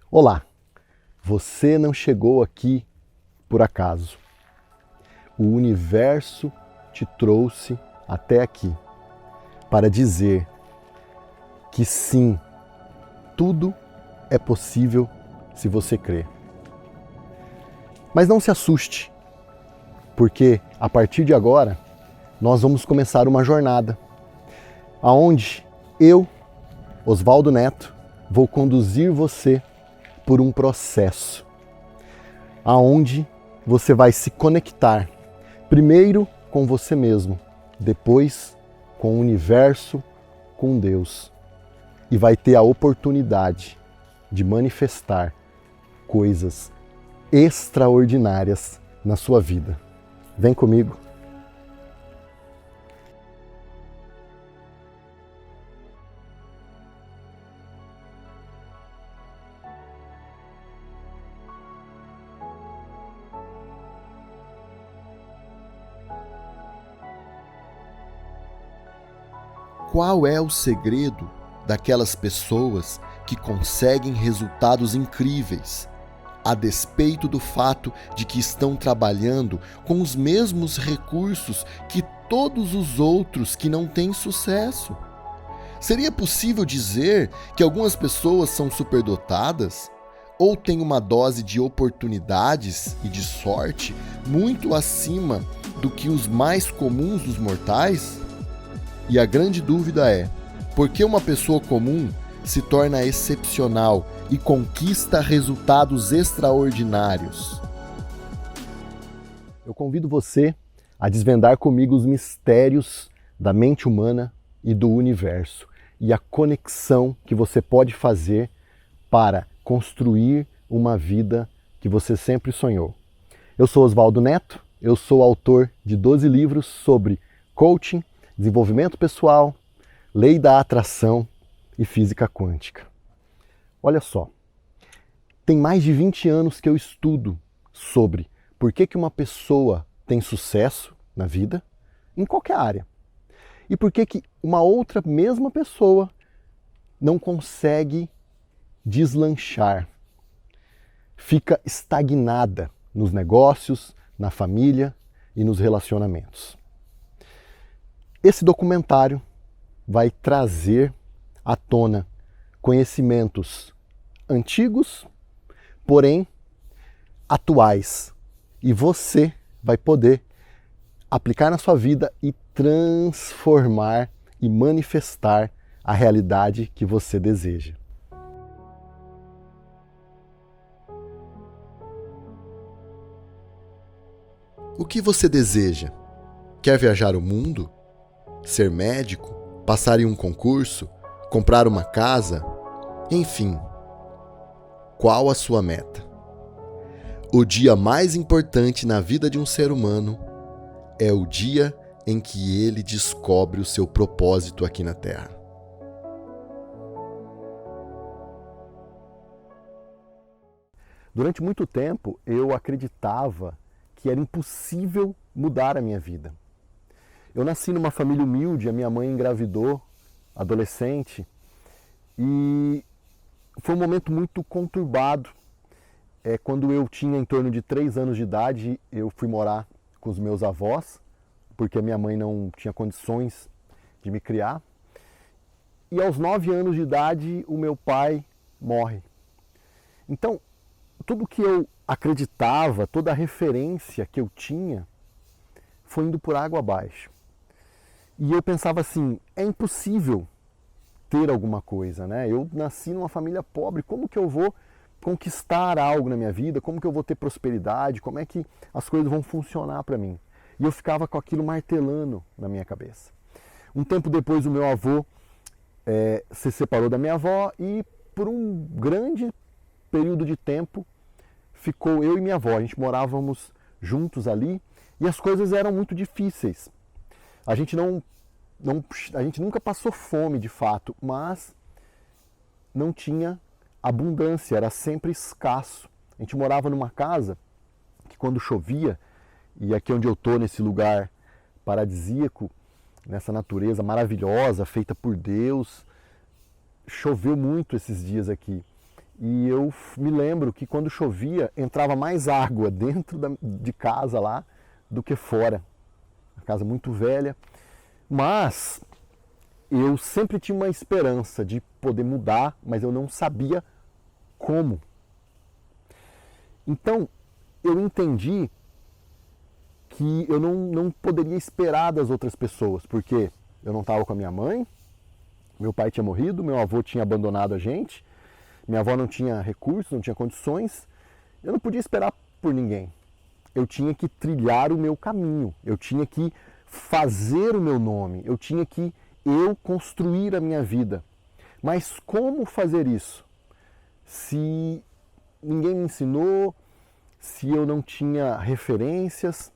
Olá, você não chegou aqui por acaso. O universo te trouxe até aqui para dizer que sim, tudo é possível se você crer. Mas não se assuste, porque a partir de agora nós vamos começar uma jornada aonde eu, Osvaldo Neto, vou conduzir você por um processo aonde você vai se conectar primeiro com você mesmo, depois com o universo, com Deus, e vai ter a oportunidade de manifestar coisas extraordinárias na sua vida. Vem comigo. Qual é o segredo daquelas pessoas que conseguem resultados incríveis, a despeito do fato de que estão trabalhando com os mesmos recursos que todos os outros que não têm sucesso? Seria possível dizer que algumas pessoas são superdotadas? Ou têm uma dose de oportunidades e de sorte muito acima do que os mais comuns dos mortais? E a grande dúvida é, por que uma pessoa comum se torna excepcional e conquista resultados extraordinários? Eu convido você a desvendar comigo os mistérios da mente humana e do universo e a conexão que você pode fazer para construir uma vida que você sempre sonhou. Eu sou Osvaldo Neto, eu sou autor de 12 livros sobre coaching, desenvolvimento pessoal, lei da atração e física quântica. Olha só, tem mais de 20 anos que eu estudo sobre por que uma pessoa tem sucesso na vida, em qualquer área, e por que uma outra mesma pessoa não consegue deslanchar, fica estagnada nos negócios, na família e nos relacionamentos. Esse documentário vai trazer à tona conhecimentos antigos, porém atuais. E você vai poder aplicar na sua vida e transformar e manifestar a realidade que você deseja. O que você deseja? Quer viajar o mundo? Ser médico, passar em um concurso, comprar uma casa, enfim. Qual a sua meta? O dia mais importante na vida de um ser humano é o dia em que ele descobre o seu propósito aqui na Terra. Durante muito tempo eu acreditava que era impossível mudar a minha vida. Eu nasci numa família humilde, a minha mãe engravidou, adolescente, e foi um momento muito conturbado. Quando eu tinha em torno de 3 anos de idade, eu fui morar com os meus avós, porque a minha mãe não tinha condições de me criar. E aos 9 anos de idade, o meu pai morre. Então, tudo que eu acreditava, toda a referência que eu tinha, foi indo por água abaixo. E eu pensava assim, é impossível ter alguma coisa, né? Eu nasci numa família pobre, como que eu vou conquistar algo na minha vida? Como que eu vou ter prosperidade? Como é que as coisas vão funcionar para mim? E eu ficava com aquilo martelando na minha cabeça. Um tempo depois o meu avô se separou da minha avó e por um grande período de tempo ficou eu e minha avó. A gente morávamos juntos ali e as coisas eram muito difíceis. A gente nunca passou fome de fato, mas não tinha abundância, era sempre escasso. A gente morava numa casa que quando chovia, e aqui onde eu estou, nesse lugar paradisíaco, nessa natureza maravilhosa, feita por Deus, choveu muito esses dias aqui. E eu me lembro que quando chovia, entrava mais água dentro de casa lá do que fora. Uma casa muito velha. Mas eu sempre tinha uma esperança de poder mudar, mas eu não sabia como. Então, eu entendi que eu não poderia esperar das outras pessoas, porque eu não estava com a minha mãe, meu pai tinha morrido, meu avô tinha abandonado a gente, minha avó não tinha recursos, não tinha condições, eu não podia esperar por ninguém. Eu tinha que trilhar o meu caminho, eu tinha que fazer o meu nome, eu tinha que construir a minha vida. Mas como fazer isso? Se ninguém me ensinou, se eu não tinha referências.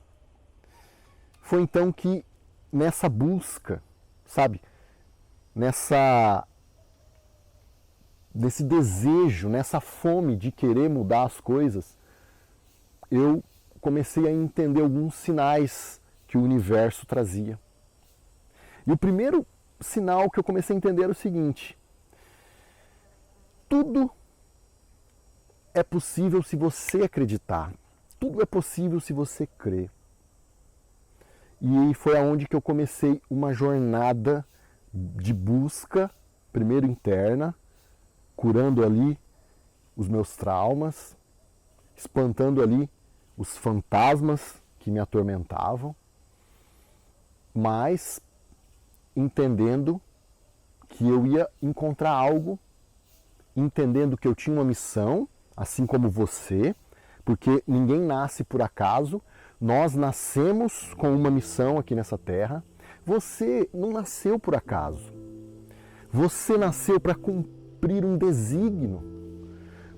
Foi então que nessa busca, sabe, nesse desejo, nessa fome de querer mudar as coisas, eu comecei a entender alguns sinais que o universo trazia. E o primeiro sinal que eu comecei a entender era o seguinte: tudo é possível se você acreditar. Tudo é possível se você crer. E foi aonde que eu comecei uma jornada de busca, primeiro interna, curando ali os meus traumas, espantando ali os fantasmas que me atormentavam, mas entendendo que eu ia encontrar algo, entendendo que eu tinha uma missão, assim como você, porque ninguém nasce por acaso, nós nascemos com uma missão aqui nessa terra. Você não nasceu por acaso. Você nasceu para cumprir um desígnio,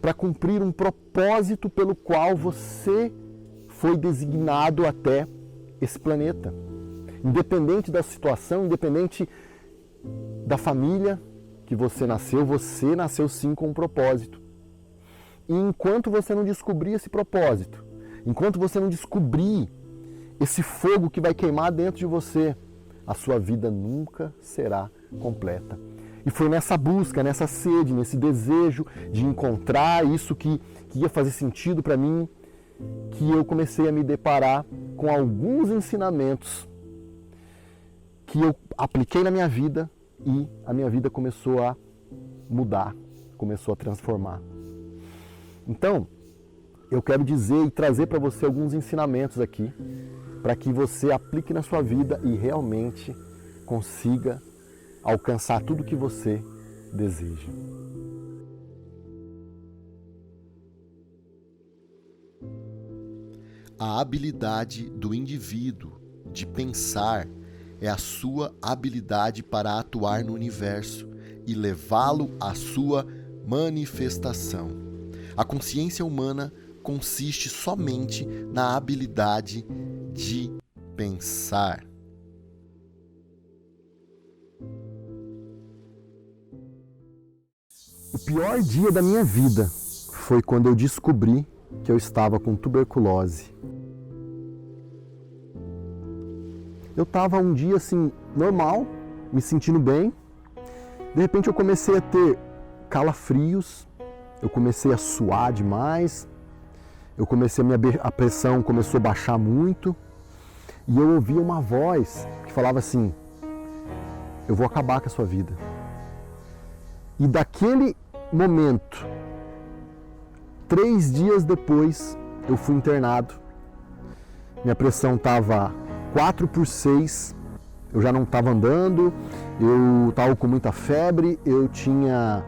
para cumprir um propósito pelo qual você foi designado até esse planeta. Independente da situação, independente da família que você nasceu sim com um propósito. E enquanto você não descobrir esse propósito, enquanto você não descobrir esse fogo que vai queimar dentro de você, a sua vida nunca será completa. E foi nessa busca, nessa sede, nesse desejo de encontrar isso que ia fazer sentido para mim, que eu comecei a me deparar com alguns ensinamentos que eu apliquei na minha vida e a minha vida começou a mudar, começou a transformar. Então, eu quero dizer e trazer para você alguns ensinamentos aqui, para que você aplique na sua vida e realmente consiga alcançar tudo o que você deseja. A habilidade do indivíduo de pensar é a sua habilidade para atuar no universo e levá-lo à sua manifestação. A consciência humana consiste somente na habilidade de pensar. O pior dia da minha vida foi quando eu descobri que eu estava com tuberculose. Eu estava um dia assim, normal, me sentindo bem. De repente eu comecei a ter calafrios, eu comecei a suar demais, a pressão começou a baixar muito. E eu ouvia uma voz que falava assim: eu vou acabar com a sua vida. E daquele momento, 3 dias depois, eu fui internado. Minha pressão estava 4/6, eu já não estava andando, eu estava com muita febre, eu tinha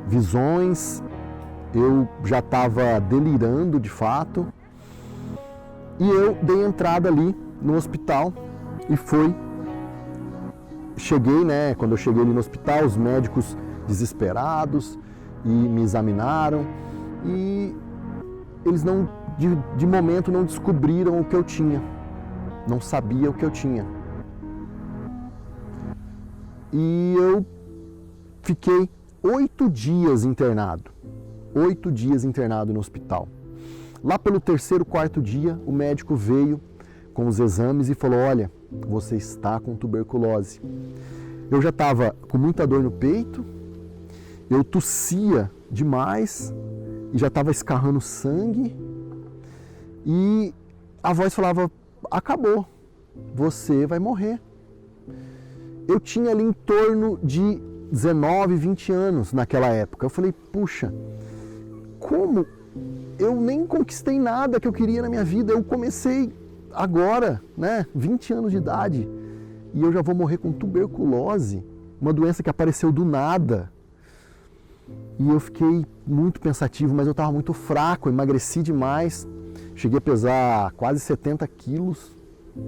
visões, eu já estava delirando de fato. E eu dei entrada ali no hospital e quando eu cheguei ali no hospital, os médicos desesperados e me examinaram e eles de momento não descobriram o que eu tinha, não sabia o que eu tinha. E eu fiquei 8 dias internado no hospital. Lá pelo 3º, 4º dia, o médico veio com os exames e falou: olha, você está com tuberculose. Eu já estava com muita dor no peito eu tossia demais e já estava escarrando sangue e a voz falava, acabou, você vai morrer. Eu tinha ali em torno de 19, 20 anos naquela época. Eu falei, puxa, como eu nem conquistei nada que eu queria na minha vida, eu comecei agora, né, 20 anos de idade, e eu já vou morrer com tuberculose, uma doença que apareceu do nada. E eu fiquei muito pensativo, mas eu estava muito fraco, emagreci demais, cheguei a pesar quase 70 quilos,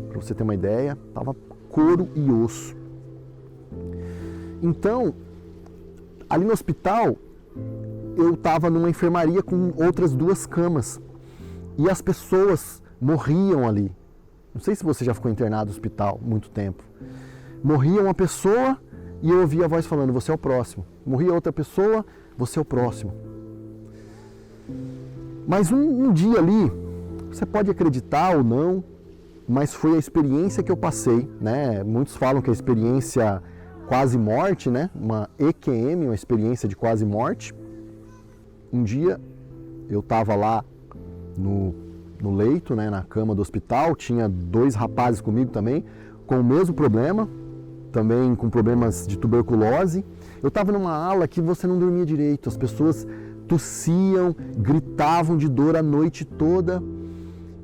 para você ter uma ideia, estava couro e osso. Então, ali no hospital, eu estava numa enfermaria com outras 2 camas e as pessoas morriam ali. Não sei se você já ficou internado no hospital muito tempo. Morria uma pessoa e eu ouvia a voz falando, você é o próximo. Morria outra pessoa, você é o próximo. Mas um dia ali, você pode acreditar ou não, mas foi a experiência que eu passei, né? Muitos falam que a experiência quase morte, né? Uma EQM, uma experiência de quase morte. Um dia eu estava lá no leito, né, na cama do hospital, tinha 2 rapazes comigo também, com o mesmo problema, também com problemas de tuberculose. Eu estava numa ala que você não dormia direito, as pessoas tossiam, gritavam de dor a noite toda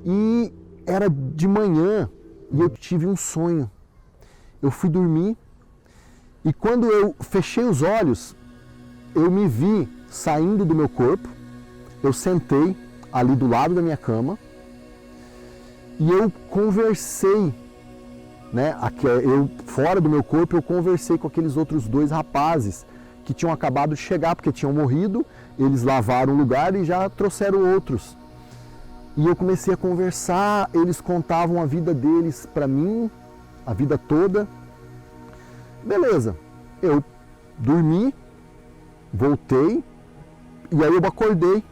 e era de manhã e eu tive um sonho. Eu fui dormir e quando eu fechei os olhos, eu me vi saindo do meu corpo, eu sentei ali do lado da minha cama e eu conversei, né? Eu, fora do meu corpo, eu conversei com aqueles outros 2 rapazes que tinham acabado de chegar, porque tinham morrido, eles lavaram o lugar e já trouxeram outros. E eu comecei a conversar, eles contavam a vida deles para mim, a vida toda. Beleza, eu dormi, voltei, e aí eu acordei.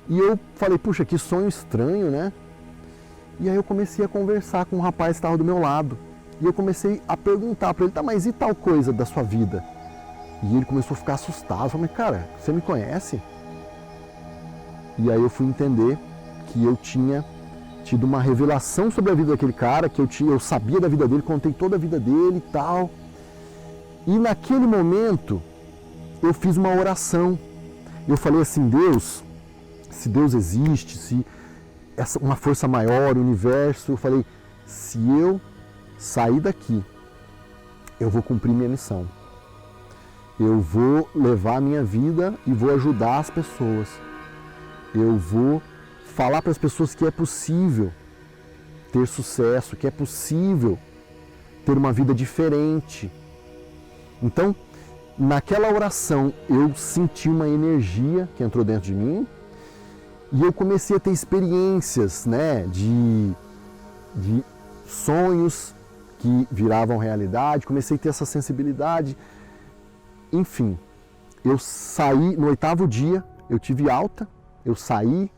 E eu falei, puxa, que sonho estranho, né? E aí eu comecei a conversar com um rapaz que estava do meu lado. E eu comecei a perguntar para ele, tá, mas e tal coisa da sua vida? E ele começou a ficar assustado. Eu falei, cara, você me conhece? E aí eu fui entender que eu tinha tido uma revelação sobre a vida daquele cara, que eu sabia da vida dele, contei toda a vida dele e tal. E naquele momento, eu fiz uma oração. Eu falei assim, Deus, se Deus existe, se uma força maior, o universo, eu falei, se eu sair daqui, eu vou cumprir minha missão. Eu vou levar a minha vida e vou ajudar as pessoas. Eu vou falar para as pessoas que é possível ter sucesso, que é possível ter uma vida diferente. Então, naquela oração, eu senti uma energia que entrou dentro de mim e eu comecei a ter experiências, né, de sonhos que viravam realidade, comecei a ter essa sensibilidade. Enfim, eu saí, no 8º dia, eu tive alta, eu saí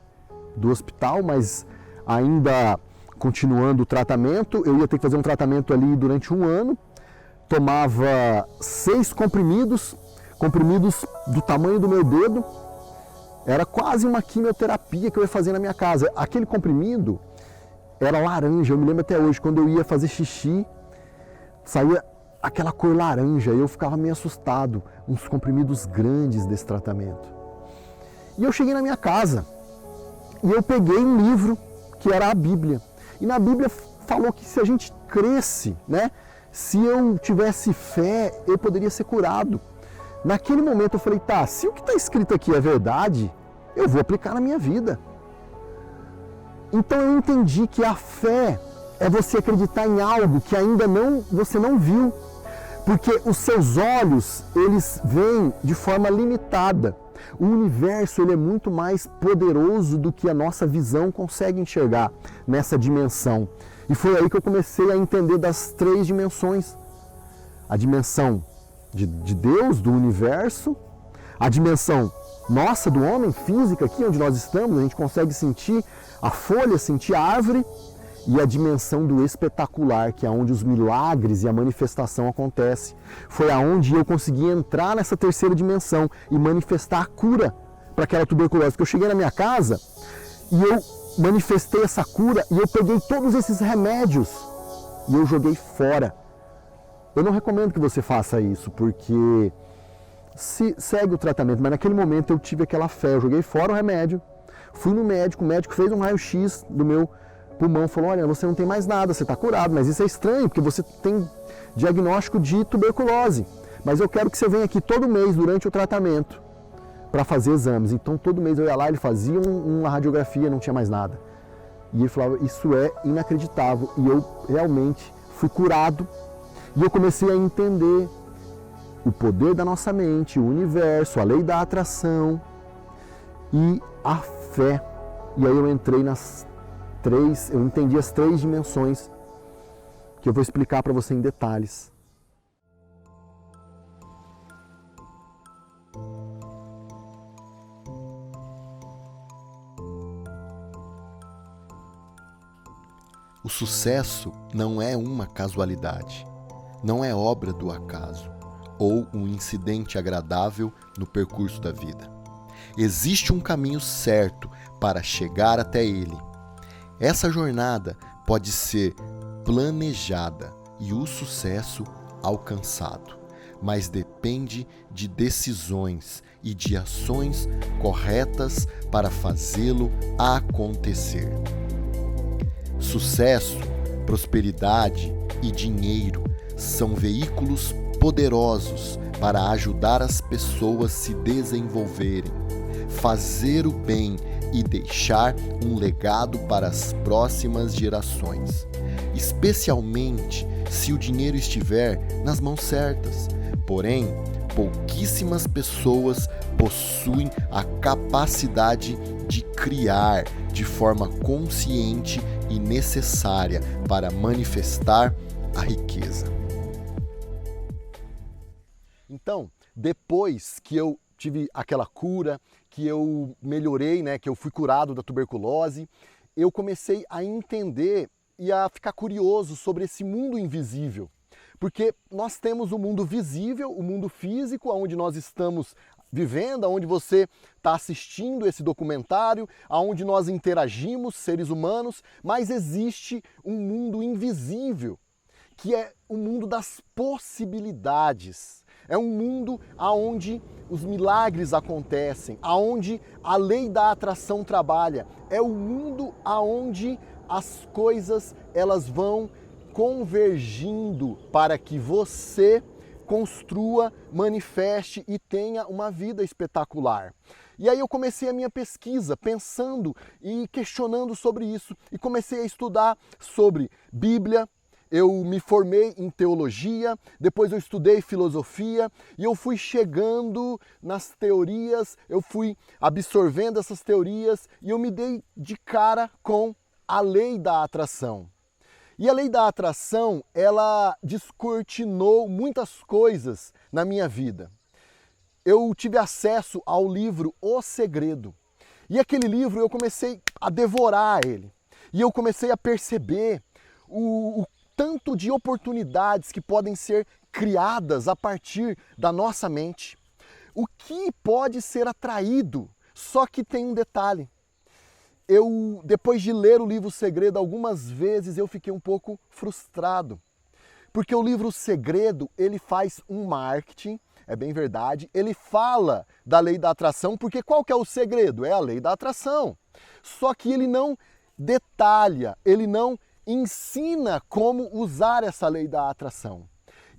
do hospital, mas ainda continuando o tratamento, eu ia ter que fazer um tratamento ali durante 1 ano, tomava 6 comprimidos do tamanho do meu dedo, era quase uma quimioterapia que eu ia fazer na minha casa. Aquele comprimido era laranja, eu me lembro até hoje, quando eu ia fazer xixi, saía aquela cor laranja, e eu ficava meio assustado, uns comprimidos grandes desse tratamento. E eu cheguei na minha casa, e eu peguei um livro, que era a Bíblia. E na Bíblia falou que se a gente cresce, né, se eu tivesse fé, eu poderia ser curado. Naquele momento eu falei, tá, se o que está escrito aqui é verdade, eu vou aplicar na minha vida. Então eu entendi que a fé é você acreditar em algo que ainda você não viu. Porque os seus olhos, eles veem de forma limitada. O universo, ele é muito mais poderoso do que a nossa visão consegue enxergar nessa dimensão. E foi aí que eu comecei a entender das 3 dimensões. A dimensão de Deus, do universo, a dimensão nossa, do homem, física, aqui onde nós estamos, a gente consegue sentir a folha, sentir a árvore, e a dimensão do espetacular, que é onde os milagres e a manifestação acontecem. Foi aonde eu consegui entrar nessa terceira dimensão e manifestar a cura para aquela tuberculose. Porque eu cheguei na minha casa e eu manifestei essa cura e eu peguei todos esses remédios e eu joguei fora. Eu não recomendo que você faça isso, porque segue o tratamento, mas naquele momento eu tive aquela fé, eu joguei fora o remédio, fui no médico, o médico fez um raio-x do meu pulmão, falou, olha, você não tem mais nada, você está curado, mas isso é estranho, porque você tem diagnóstico de tuberculose, mas eu quero que você venha aqui todo mês durante o tratamento para fazer exames. Então todo mês eu ia lá, ele fazia uma radiografia, não tinha mais nada. E ele falava, isso é inacreditável, e eu realmente fui curado, e eu comecei a entender o poder da nossa mente, o universo, a lei da atração e a fé. E aí eu entrei eu entendi as 3 dimensões que eu vou explicar para você em detalhes. O sucesso não é uma casualidade, não é obra do acaso ou um incidente agradável no percurso da vida. Existe um caminho certo para chegar até ele. Essa jornada pode ser planejada e o sucesso alcançado, mas depende de decisões e de ações corretas para fazê-lo acontecer. Sucesso, prosperidade e dinheiro são veículos poderosos para ajudar as pessoas a se desenvolverem, fazer o bem e deixar um legado para as próximas gerações, especialmente se o dinheiro estiver nas mãos certas. Porém, pouquíssimas pessoas possuem a capacidade de criar de forma consciente e necessária para manifestar a riqueza. Então, depois que eu tive aquela cura, que eu melhorei, que eu fui curado da tuberculose, eu comecei a entender e a ficar curioso sobre esse mundo invisível. Porque nós temos o mundo visível, o mundo físico, onde nós estamos vivendo, onde você está assistindo esse documentário, onde nós interagimos, seres humanos, mas existe um mundo invisível, que é o mundo das possibilidades. É um mundo onde os milagres acontecem, onde a lei da atração trabalha. É o mundo onde as coisas elas vão convergindo para que você construa, manifeste e tenha uma vida espetacular. E aí eu comecei a minha pesquisa pensando e questionando sobre isso e comecei a estudar sobre Bíblia. Eu me formei em teologia, depois eu estudei filosofia e eu fui chegando nas teorias, eu fui absorvendo essas teorias e eu me dei de cara com a lei da atração. E a lei da atração, ela descortinou muitas coisas na minha vida. Eu tive acesso ao livro O Segredo. E aquele livro eu comecei a devorar ele. E eu comecei a perceber o tanto de oportunidades que podem ser criadas a partir da nossa mente. O que pode ser atraído, só que tem um detalhe. Depois de ler o livro Segredo, algumas vezes eu fiquei um pouco frustrado. Porque o livro Segredo, ele faz um marketing, é bem verdade, ele fala da lei da atração, porque qual que é o segredo? É a lei da atração. Só que ele não detalha, ele não ensina como usar essa lei da atração.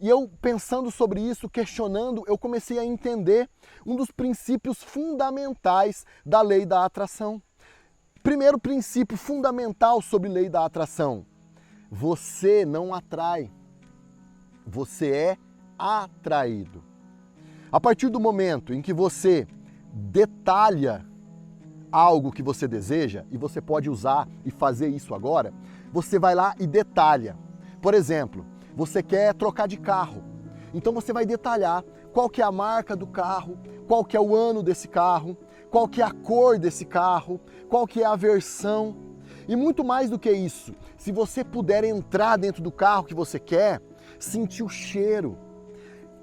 E eu, pensando sobre isso, questionando, eu comecei a entender um dos princípios fundamentais da lei da atração. Primeiro princípio fundamental sobre lei da atração: você não atrai, você é atraído. A partir do momento em que você detalha algo que você deseja, e você pode usar e fazer isso agora, você vai lá e detalha. Por exemplo, você quer trocar de carro, então você vai detalhar qual que é a marca do carro, qual que é o ano desse carro, qual que é a cor desse carro, qual que é a versão. E muito mais do que isso, se você puder entrar dentro do carro que você quer, sentir o cheiro,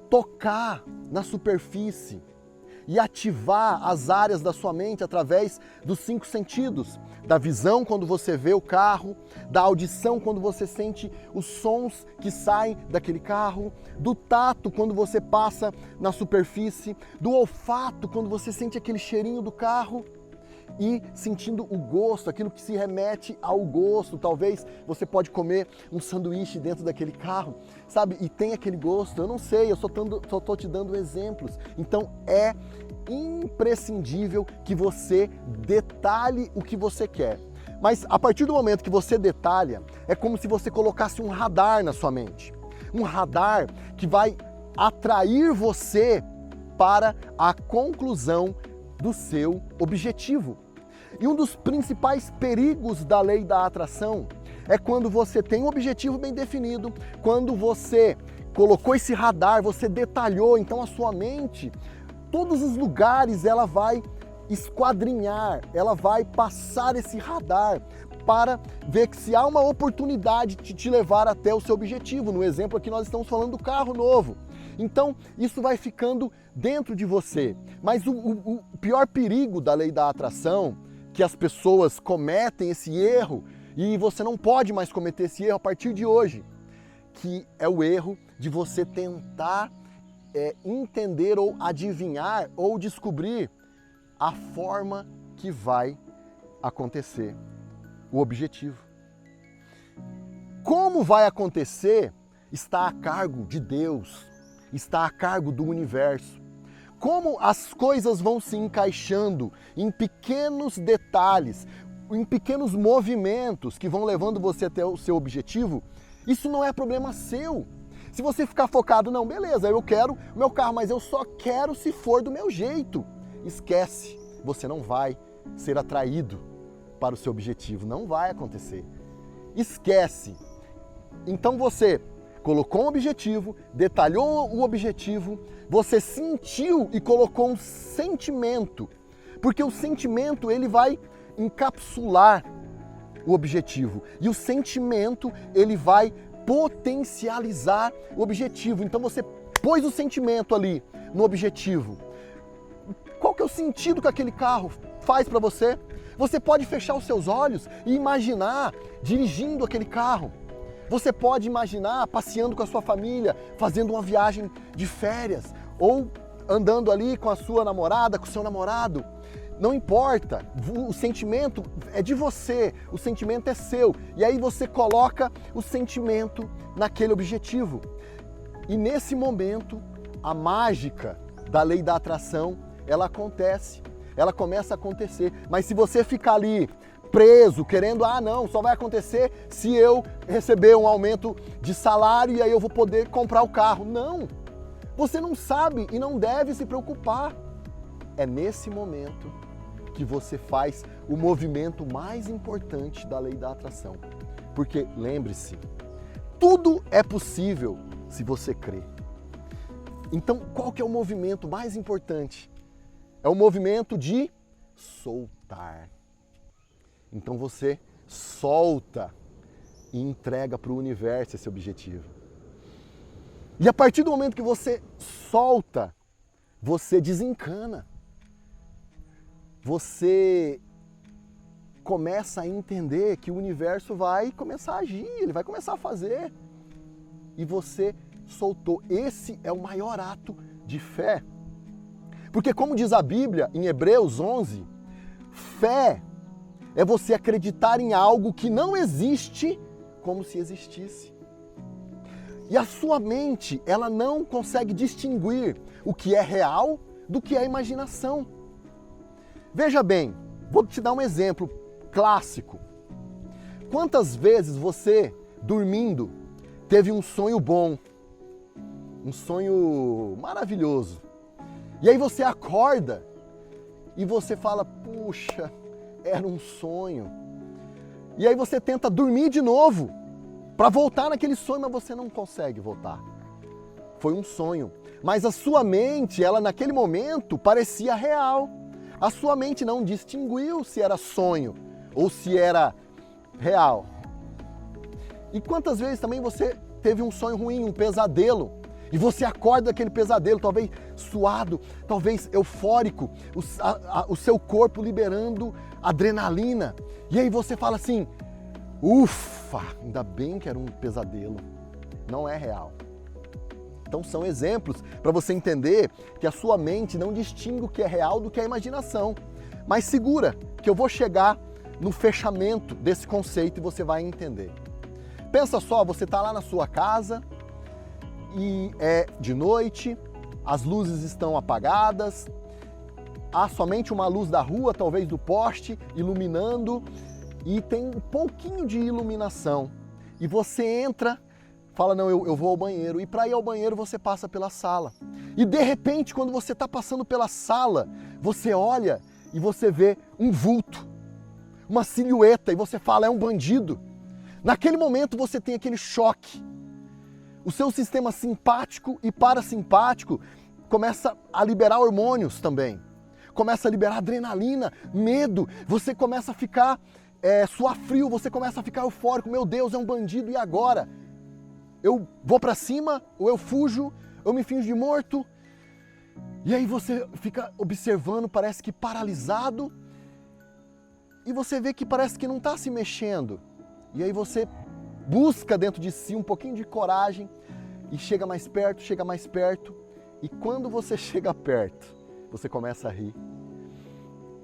tocar na superfície e ativar as áreas da sua mente através dos 5 sentidos, da visão quando você vê o carro, da audição quando você sente os sons que saem daquele carro, do tato quando você passa na superfície, do olfato quando você sente aquele cheirinho do carro, e sentindo o gosto, aquilo que se remete ao gosto. Talvez você pode comer um sanduíche dentro daquele carro, sabe? E tem aquele gosto, eu não sei, eu só estou te dando exemplos. Então é imprescindível que você detalhe o que você quer. Mas a partir do momento que você detalha, é como se você colocasse um radar na sua mente. Um radar que vai atrair você para a conclusão do seu objetivo. E um dos principais perigos da lei da atração é quando você tem um objetivo bem definido, quando você colocou esse radar, você detalhou, então a sua mente, todos os lugares ela vai esquadrinhar, ela vai passar esse radar para ver que se há uma oportunidade de te levar até o seu objetivo. No exemplo aqui nós estamos falando do carro novo. Então, isso vai ficando dentro de você. Mas o pior perigo da lei da atração, que as pessoas cometem esse erro, e você não pode mais cometer esse erro a partir de hoje, que é o erro de você tentar entender ou adivinhar ou descobrir a forma que vai acontecer o objetivo. Como vai acontecer está a cargo de Deus, está a cargo do universo. Como as coisas vão se encaixando em pequenos detalhes, em pequenos movimentos que vão levando você até o seu objetivo, isso não é problema seu. Se você ficar focado, não, beleza, eu quero o meu carro, mas eu só quero se for do meu jeito. Esquece, você não vai ser atraído para o seu objetivo, não vai acontecer. Esquece. Então você colocou um objetivo, detalhou o objetivo, você sentiu e colocou um sentimento, porque o sentimento ele vai encapsular o objetivo e o sentimento ele vai potencializar o objetivo. Então você pôs o sentimento ali no objetivo. Qual que é o sentido que aquele carro faz para você? Você pode fechar os seus olhos e imaginar dirigindo aquele carro. Você pode imaginar passeando com a sua família, fazendo uma viagem de férias, ou andando ali com a sua namorada, com o seu namorado. Não importa, o sentimento é de você, o sentimento é seu. E aí você coloca o sentimento naquele objetivo. E nesse momento, a mágica da lei da atração, ela acontece, ela começa a acontecer. Mas se você ficar ali preso, querendo, não, só vai acontecer se eu receber um aumento de salário e aí eu vou poder comprar o carro. Não, você não sabe e não deve se preocupar. É nesse momento que você faz o movimento mais importante da lei da atração. Porque, lembre-se, tudo é possível se você crê. Então, qual que é o movimento mais importante? É o movimento de soltar. Então você solta e entrega para o universo esse objetivo. E a partir do momento que você solta, você desencana. Você começa a entender que o universo vai começar a agir, ele vai começar a fazer. E você soltou. Esse é o maior ato de fé. Porque como diz a Bíblia em Hebreus 11, fé é você acreditar em algo que não existe como se existisse. E a sua mente, ela não consegue distinguir o que é real do que é imaginação. Veja bem, vou te dar um exemplo clássico. Quantas vezes você, dormindo, teve um sonho bom, um sonho maravilhoso, e aí você acorda e você fala, puxa, era um sonho. E aí você tenta dormir de novo para voltar naquele sonho, mas você não consegue voltar. Foi um sonho. Mas a sua mente, ela naquele momento parecia real. A sua mente não distinguiu se era sonho ou se era real. E quantas vezes também você teve um sonho ruim, um pesadelo, e você acorda daquele pesadelo, talvez suado, talvez eufórico, o seu corpo liberando adrenalina. E aí você fala assim, ufa, ainda bem que era um pesadelo, não é real. Então são exemplos para você entender que a sua mente não distingue o que é real do que é imaginação. Mas segura que eu vou chegar no fechamento desse conceito e você vai entender. Pensa só, você está lá na sua casa e é de noite, as luzes estão apagadas, há somente uma luz da rua, talvez do poste, iluminando e tem um pouquinho de iluminação. E você entra, fala, não, eu vou ao banheiro. E para ir ao banheiro você passa pela sala. E de repente, quando você está passando pela sala, você olha e você vê um vulto, uma silhueta, e você fala, é um bandido. Naquele momento você tem aquele choque. O seu sistema simpático e parasimpático começa a liberar hormônios também. Começa a liberar adrenalina, medo. Você começa a ficar suar frio, você começa a ficar eufórico. Meu Deus, é um bandido, e agora? Eu vou para cima, ou eu fujo, eu me finjo de morto. E aí você fica observando, parece que paralisado. E você vê que parece que não está se mexendo. E aí você busca dentro de si um pouquinho de coragem e chega mais perto, chega mais perto. E quando você chega perto, você começa a rir.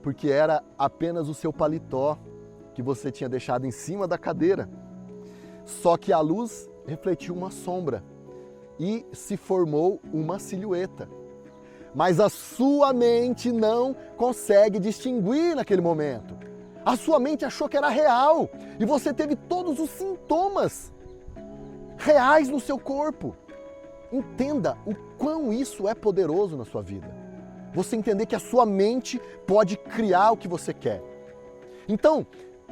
Porque era apenas o seu paletó que você tinha deixado em cima da cadeira. Só que a luz refletiu uma sombra e se formou uma silhueta. Mas a sua mente não consegue distinguir naquele momento. A sua mente achou que era real e você teve todos os sintomas reais no seu corpo. Entenda o quão isso é poderoso na sua vida. Você entender que a sua mente pode criar o que você quer. Então,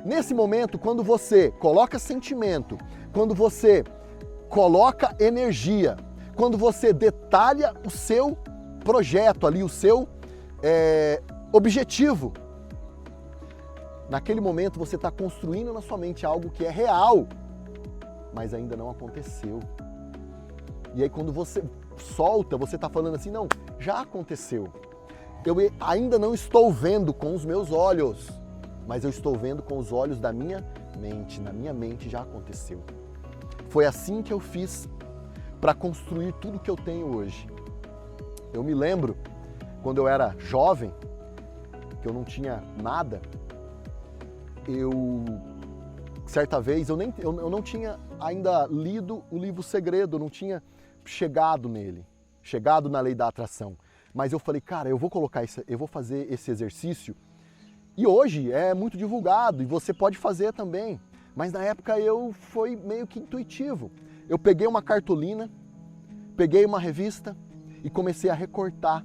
nesse momento, quando você coloca sentimento, quando você coloca energia, quando você detalha o seu projeto ali, o seu objetivo, naquele momento você está construindo na sua mente algo que é real, mas ainda não aconteceu. E aí quando você solta, você está falando assim, não, já aconteceu. Eu ainda não estou vendo com os meus olhos, mas eu estou vendo com os olhos da minha mente. Na minha mente já aconteceu. Foi assim que eu fiz para construir tudo que eu tenho hoje. Eu me lembro, quando eu era jovem, que eu não tinha nada, certa vez, eu não tinha ainda lido o livro Segredo, eu não tinha chegado nele, chegado na lei da atração. Mas eu falei, cara, eu vou fazer esse exercício. E hoje é muito divulgado e você pode fazer também. Mas na época foi meio que intuitivo. Eu peguei uma cartolina, peguei uma revista e comecei a recortar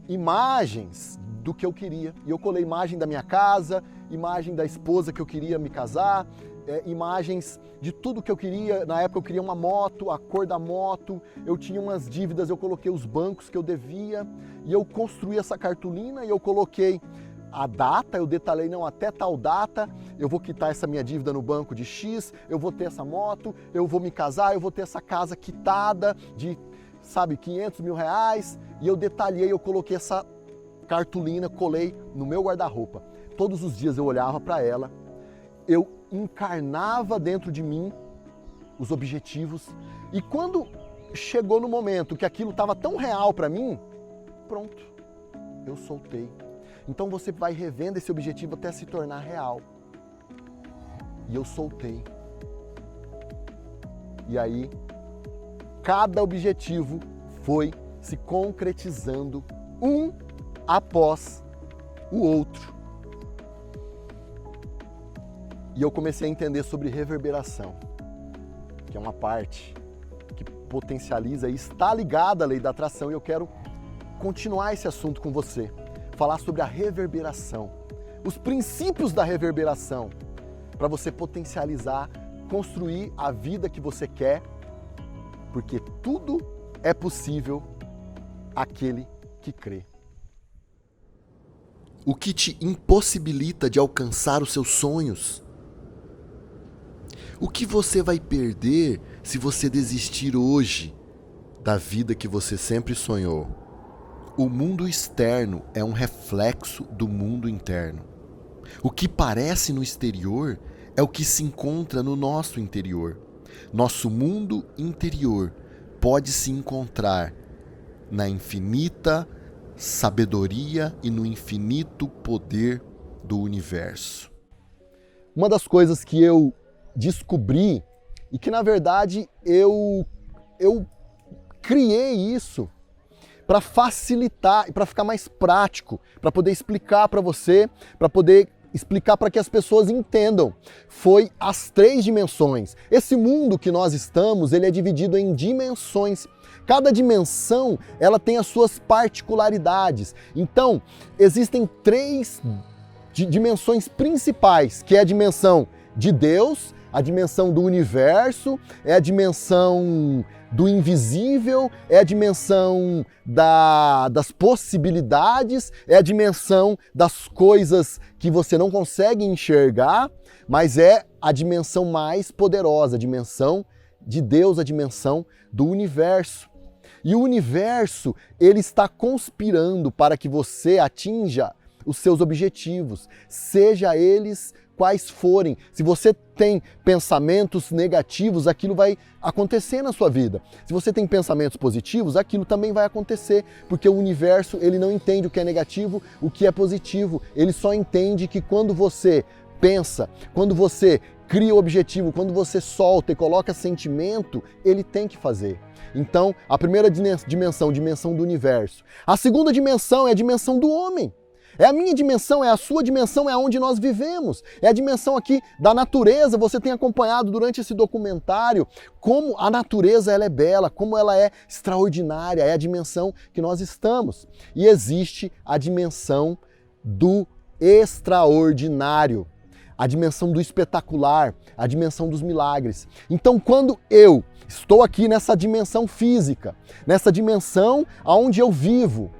imagens do que eu queria. E eu colei imagem da minha casa, imagem da esposa que eu queria me casar, imagens de tudo que eu queria. Na época eu queria uma moto, a cor da moto, eu tinha umas dívidas, eu coloquei os bancos que eu devia e eu construí essa cartolina e eu coloquei a data, eu detalhei, não, até tal data eu vou quitar essa minha dívida no banco de X, eu vou ter essa moto, eu vou me casar, eu vou ter essa casa quitada de, 500 mil reais, e eu detalhei, eu coloquei essa cartolina, colei no meu guarda-roupa. Todos os dias eu olhava para ela, eu encarnava dentro de mim os objetivos, e quando chegou no momento que aquilo estava tão real para mim, pronto, eu soltei. Então você vai revendo esse objetivo até se tornar real. E eu soltei. E aí, cada objetivo foi se concretizando um após o outro. E eu comecei a entender sobre reverberação, que é uma parte que potencializa e está ligada à lei da atração, e eu quero continuar esse assunto com você. Falar sobre a reverberação, os princípios da reverberação, para você potencializar, construir a vida que você quer, porque tudo é possível àquele que crê. O que te impossibilita de alcançar os seus sonhos? O que você vai perder se você desistir hoje da vida que você sempre sonhou? O mundo externo é um reflexo do mundo interno. O que parece no exterior é o que se encontra no nosso interior. Nosso mundo interior pode se encontrar na infinita sabedoria e no infinito poder do universo. Uma das coisas que eu descobri e que na verdade eu criei isso para facilitar e para ficar mais prático, para poder explicar para você, para poder explicar para que as pessoas entendam. Foi as 3 dimensões. Esse mundo que nós estamos, ele é dividido em dimensões. Cada dimensão, ela tem as suas particularidades. Então, existem 3 dimensões principais, que é a dimensão de Deus, a dimensão do universo, é a dimensão do invisível, é a dimensão das possibilidades, é a dimensão das coisas que você não consegue enxergar, mas é a dimensão mais poderosa, a dimensão de Deus, a dimensão do universo. E o universo, ele está conspirando para que você atinja os seus objetivos, seja eles quais forem. Se você tem pensamentos negativos, aquilo vai acontecer na sua vida. Se você tem pensamentos positivos, aquilo também vai acontecer, porque o universo, ele não entende o que é negativo, o que é positivo. Ele só entende que quando você pensa, quando você cria o objetivo, quando você solta e coloca sentimento, ele tem que fazer. Então, a primeira dimensão, dimensão do universo. A segunda dimensão é a dimensão do homem. É a minha dimensão, é a sua dimensão, é onde nós vivemos. É a dimensão aqui da natureza. Você tem acompanhado durante esse documentário como a natureza ela é bela, como ela é extraordinária. É a dimensão que nós estamos. E existe a dimensão do extraordinário, a dimensão do espetacular, a dimensão dos milagres. Então, quando eu estou aqui nessa dimensão física, nessa dimensão onde eu vivo,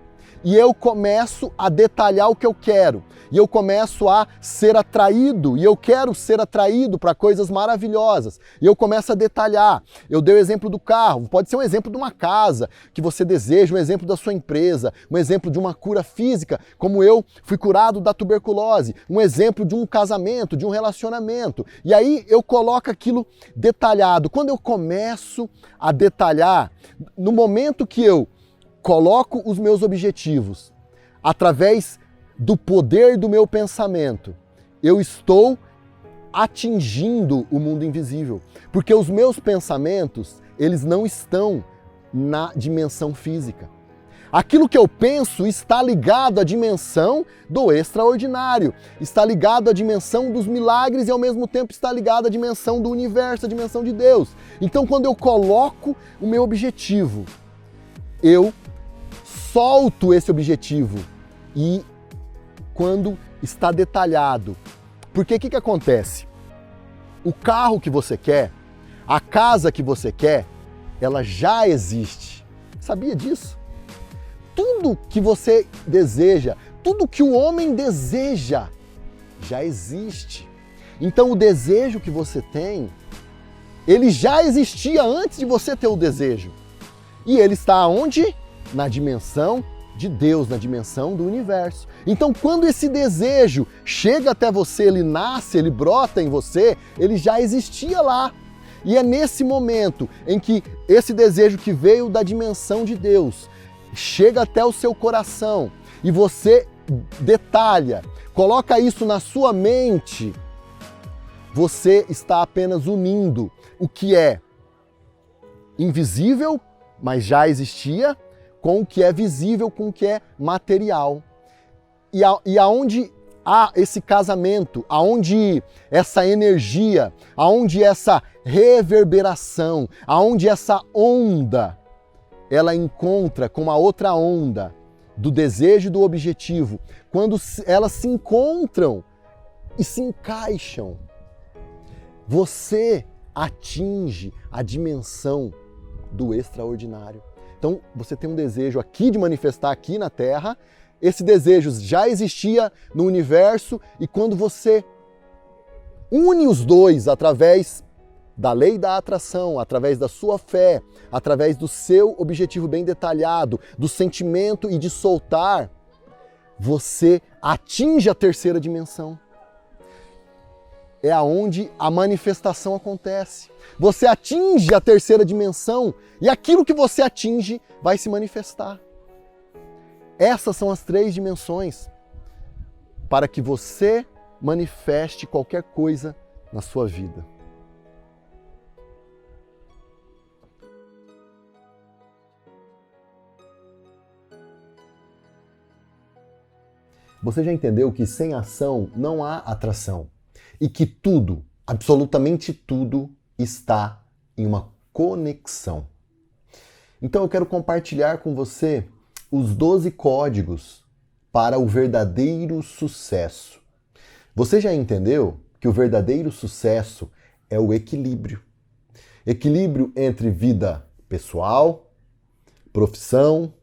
e eu começo a detalhar o que eu quero, e eu começo a ser atraído, e eu quero ser atraído para coisas maravilhosas, e eu começo a detalhar. Eu dei o exemplo do carro, pode ser um exemplo de uma casa que você deseja, um exemplo da sua empresa, um exemplo de uma cura física, como eu fui curado da tuberculose, um exemplo de um casamento, de um relacionamento. E aí eu coloco aquilo detalhado. Quando eu começo a detalhar, no momento que eu coloco os meus objetivos através do poder do meu pensamento, eu estou atingindo o mundo invisível, porque os meus pensamentos, eles não estão na dimensão física. Aquilo que eu penso está ligado à dimensão do extraordinário, está ligado à dimensão dos milagres e ao mesmo tempo está ligado à dimensão do universo, à dimensão de Deus. Então, quando eu coloco o meu objetivo, eu solto esse objetivo e quando está detalhado. Porque o que acontece? O carro que você quer, a casa que você quer, ela já existe. Sabia disso? Tudo que você deseja, tudo que o homem deseja, já existe. Então o desejo que você tem, ele já existia antes de você ter o desejo. E ele está onde? Na dimensão de Deus, na dimensão do universo. Então, quando esse desejo chega até você, ele nasce, ele brota em você, ele já existia lá. E é nesse momento em que esse desejo que veio da dimensão de Deus chega até o seu coração e você detalha, coloca isso na sua mente, você está apenas unindo o que é invisível, mas já existia, com o que é visível, com o que é material. E aonde há esse casamento, aonde essa energia, aonde essa reverberação, aonde essa onda, ela encontra com uma outra onda do desejo e do objetivo, quando elas se encontram e se encaixam, você atinge a dimensão do extraordinário. Então, você tem um desejo aqui de manifestar aqui na Terra, esse desejo já existia no universo e quando você une os dois através da lei da atração, através da sua fé, através do seu objetivo bem detalhado, do sentimento e de soltar, você atinge a terceira dimensão. É aonde a manifestação acontece. Você atinge a terceira dimensão e aquilo que você atinge vai se manifestar. Essas são as 3 dimensões para que você manifeste qualquer coisa na sua vida. Você já entendeu que sem ação não há atração e que tudo, absolutamente tudo, está em uma conexão. Então eu quero compartilhar com você os 12 códigos para o verdadeiro sucesso. Você já entendeu que o verdadeiro sucesso é o equilíbrio? Equilíbrio entre vida pessoal, profissão,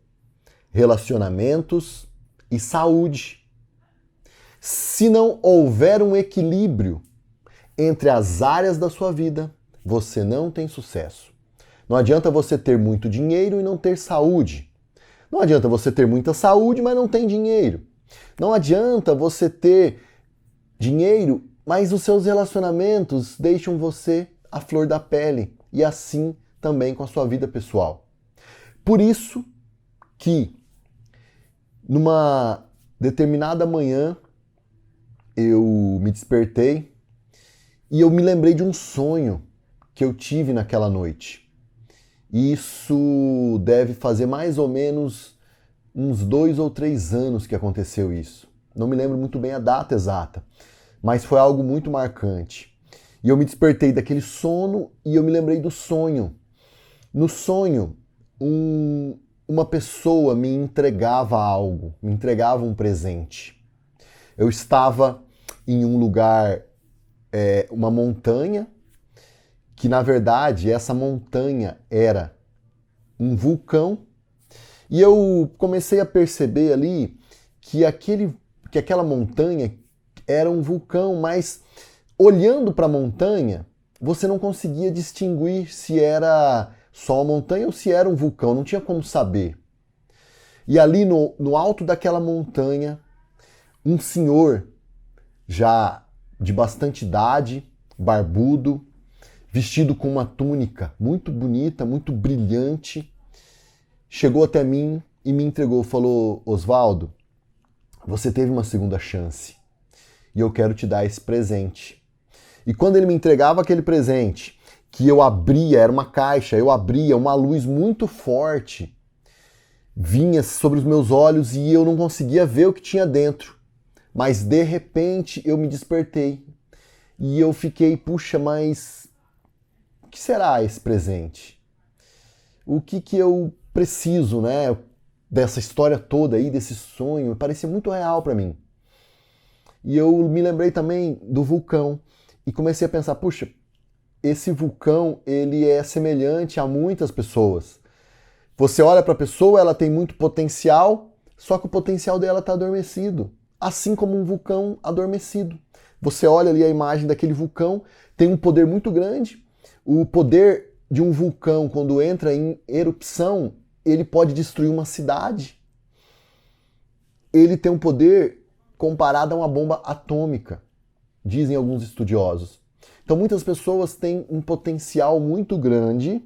relacionamentos e saúde. Se não houver um equilíbrio entre as áreas da sua vida, você não tem sucesso. Não adianta você ter muito dinheiro e não ter saúde. Não adianta você ter muita saúde, mas não tem dinheiro. Não adianta você ter dinheiro, mas os seus relacionamentos deixam você à flor da pele. E assim também com a sua vida pessoal. Por isso que, numa determinada manhã, eu me despertei e eu me lembrei de um sonho que eu tive naquela noite. Isso deve fazer mais ou menos uns 2 ou 3 anos que aconteceu isso. Não me lembro muito bem a data exata, mas foi algo muito marcante. E eu me despertei daquele sono e eu me lembrei do sonho. No sonho, uma pessoa me entregava algo, me entregava um presente. Eu estava em um lugar, uma montanha, que na verdade essa montanha era um vulcão, e eu comecei a perceber ali que aquela montanha era um vulcão, mas olhando para a montanha, você não conseguia distinguir se era só uma montanha ou se era um vulcão, não tinha como saber. E ali no alto daquela montanha, um senhor já de bastante idade, barbudo, vestido com uma túnica muito bonita, muito brilhante, chegou até mim e me entregou, falou: Osvaldo, você teve uma segunda chance e eu quero te dar esse presente. E quando ele me entregava aquele presente, que eu abria, era uma caixa, eu abria, uma luz muito forte vinha sobre os meus olhos e eu não conseguia ver o que tinha dentro. Mas de repente eu me despertei e eu fiquei, puxa, mas o que será esse presente? O que eu preciso, né, dessa história toda aí, desse sonho? Parecia muito real para mim. E eu me lembrei também do vulcão e comecei a pensar, puxa, esse vulcão, ele é semelhante a muitas pessoas. Você olha para a pessoa, ela tem muito potencial, só que o potencial dela está adormecido. Assim como um vulcão adormecido. Você olha ali a imagem daquele vulcão, tem um poder muito grande. O poder de um vulcão, quando entra em erupção, ele pode destruir uma cidade. Ele tem um poder comparado a uma bomba atômica, dizem alguns estudiosos. Então muitas pessoas têm um potencial muito grande,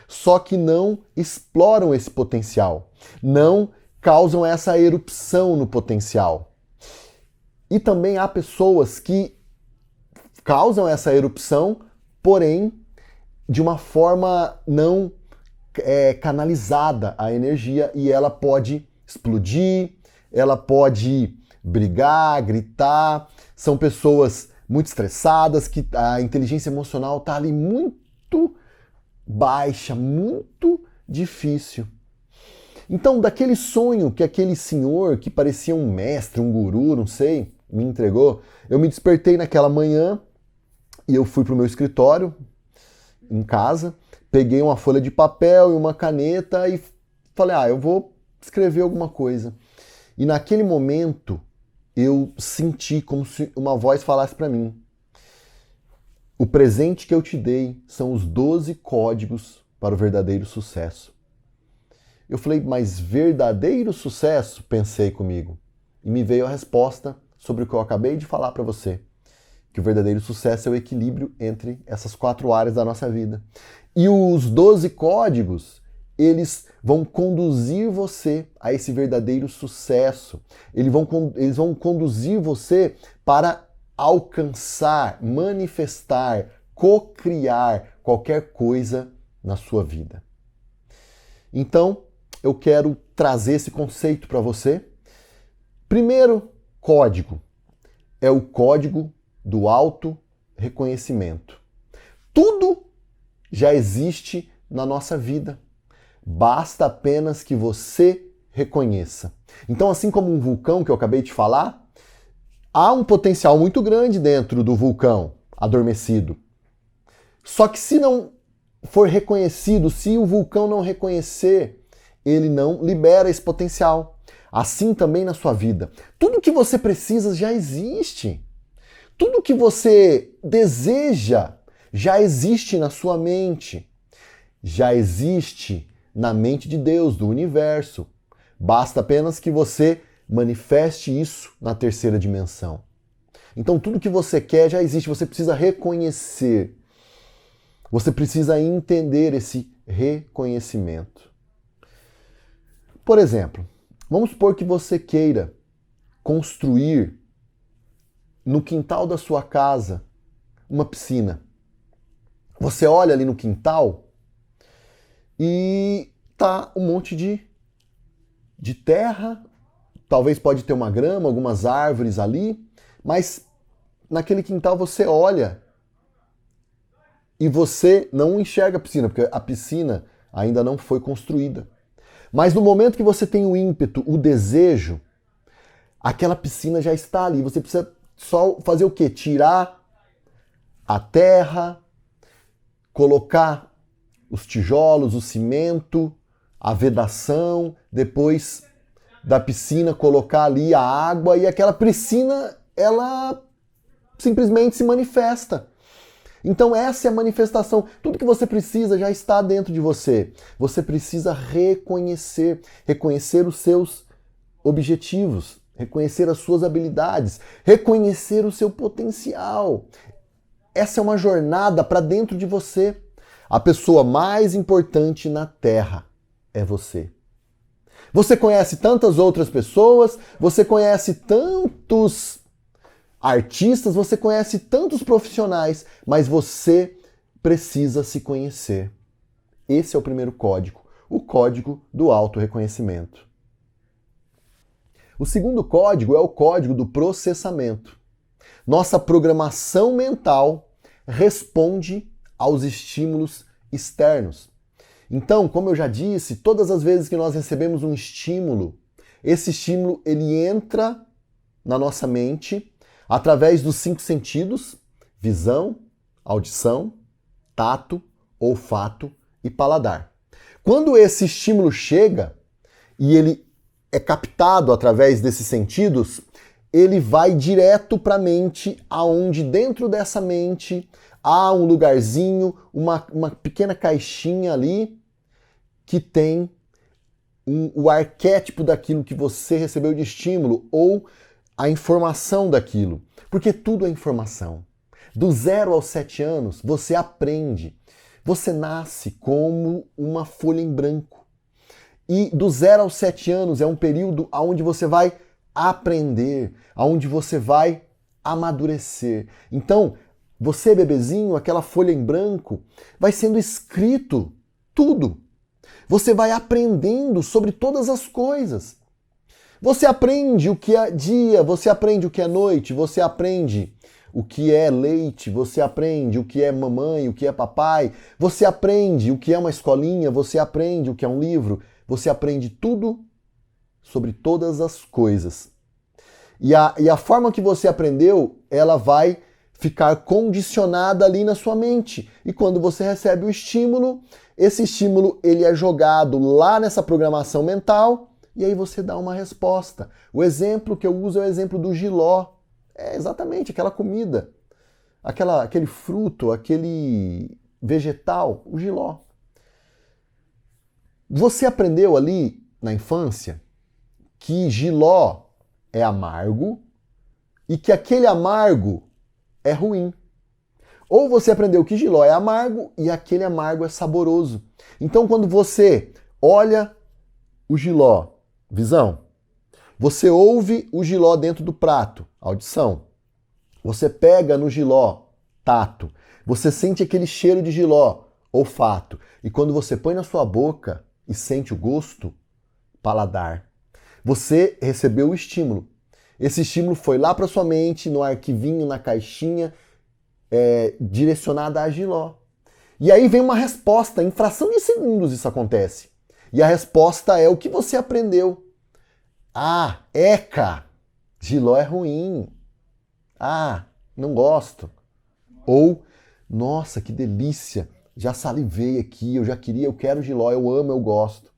só que não exploram esse potencial, não causam essa erupção no potencial. E também há pessoas que causam essa erupção, porém de uma forma não canalizada a energia, e ela pode explodir, ela pode brigar, gritar. São pessoas muito estressadas, que a inteligência emocional está ali muito baixa, muito difícil. Então, daquele sonho que aquele senhor, que parecia um mestre, um guru, não sei, me entregou, eu me despertei naquela manhã e eu fui para o meu escritório, em casa, peguei uma folha de papel e uma caneta e falei, eu vou escrever alguma coisa. E naquele momento eu senti como se uma voz falasse para mim: o presente que eu te dei são os 12 códigos para o verdadeiro sucesso. Eu falei, mas verdadeiro sucesso? Pensei comigo. E me veio a resposta sobre o que eu acabei de falar para você. Que o verdadeiro sucesso é o equilíbrio entre essas 4 áreas da nossa vida. E os 12 códigos, eles vão conduzir você a esse verdadeiro sucesso. Eles vão conduzir você para alcançar, manifestar, co-criar qualquer coisa na sua vida. Então, eu quero trazer esse conceito para você. Primeiro código é o código do auto-reconhecimento. Tudo já existe na nossa vida. Basta apenas que você reconheça. Então, assim como um vulcão que eu acabei de falar, há um potencial muito grande dentro do vulcão adormecido. Só que se não for reconhecido, se o vulcão não reconhecer, ele não libera esse potencial. Assim também na sua vida. Tudo que você precisa já existe. Tudo que você deseja já existe na sua mente. Já existe na mente de Deus, do universo. Basta apenas que você manifeste isso na terceira dimensão. Então tudo que você quer já existe, você precisa reconhecer. Você precisa entender esse reconhecimento. Por exemplo, vamos supor que você queira construir no quintal da sua casa uma piscina. Você olha ali no quintal e tá um monte de terra, talvez pode ter uma grama, algumas árvores ali, mas naquele quintal você olha e você não enxerga a piscina, porque a piscina ainda não foi construída. Mas no momento que você tem o ímpeto, o desejo, aquela piscina já está ali. Você precisa só fazer o quê? Tirar a terra, colocar os tijolos, o cimento, a vedação, depois da piscina colocar ali a água e aquela piscina, ela simplesmente se manifesta. Então essa é a manifestação. Tudo que você precisa já está dentro de você. Você precisa reconhecer os seus objetivos, reconhecer as suas habilidades, reconhecer o seu potencial. Essa é uma jornada para dentro de você. A pessoa mais importante na Terra é você. Você conhece tantas outras pessoas, você conhece tantos artistas, você conhece tantos profissionais, mas você precisa se conhecer. Esse é o primeiro código, o código do autorreconhecimento. O segundo código é o código do processamento. Nossa programação mental responde aos estímulos externos. Então, como eu já disse, todas as vezes que nós recebemos um estímulo, esse estímulo ele entra na nossa mente através dos 5 sentidos: visão, audição, tato, olfato e paladar. Quando esse estímulo chega e ele é captado através desses sentidos, ele vai direto para a mente, aonde dentro dessa mente há um lugarzinho, uma pequena caixinha ali que tem o arquétipo daquilo que você recebeu de estímulo ou a informação daquilo. Porque tudo é informação. Do 0 aos 7 anos, você aprende. Você nasce como uma folha em branco. E do 0 aos 7 anos é um período onde você vai aprender, onde você vai amadurecer. Então, você, bebezinho, aquela folha em branco, vai sendo escrito tudo. Você vai aprendendo sobre todas as coisas. Você aprende o que é dia, você aprende o que é noite, você aprende o que é leite, você aprende o que é mamãe, o que é papai, você aprende o que é uma escolinha, você aprende o que é um livro, você aprende tudo sobre todas as coisas. E a forma que você aprendeu, ela vai ficar condicionada ali na sua mente. E quando você recebe o estímulo, esse estímulo ele é jogado lá nessa programação mental e aí você dá uma resposta. O exemplo que eu uso é o exemplo do jiló. É exatamente aquela comida. aquele fruto, aquele vegetal, o jiló. Você aprendeu ali na infância que jiló é amargo e que aquele amargo é ruim. Ou você aprendeu que jiló é amargo e aquele amargo é saboroso. Então, quando você olha o jiló, visão, você ouve o jiló dentro do prato, audição. Você pega no jiló, tato. Você sente aquele cheiro de jiló, olfato. E quando você põe na sua boca e sente o gosto, paladar. Você recebeu o estímulo. Esse estímulo foi lá para sua mente, no arquivinho, na caixinha, direcionada a jiló. E aí vem uma resposta, em fração de segundos isso acontece. E a resposta é o que você aprendeu. Ah, eca, jiló é ruim. Ah, não gosto. Ou, nossa, que delícia, já salivei aqui, eu quero jiló, eu amo, eu gosto.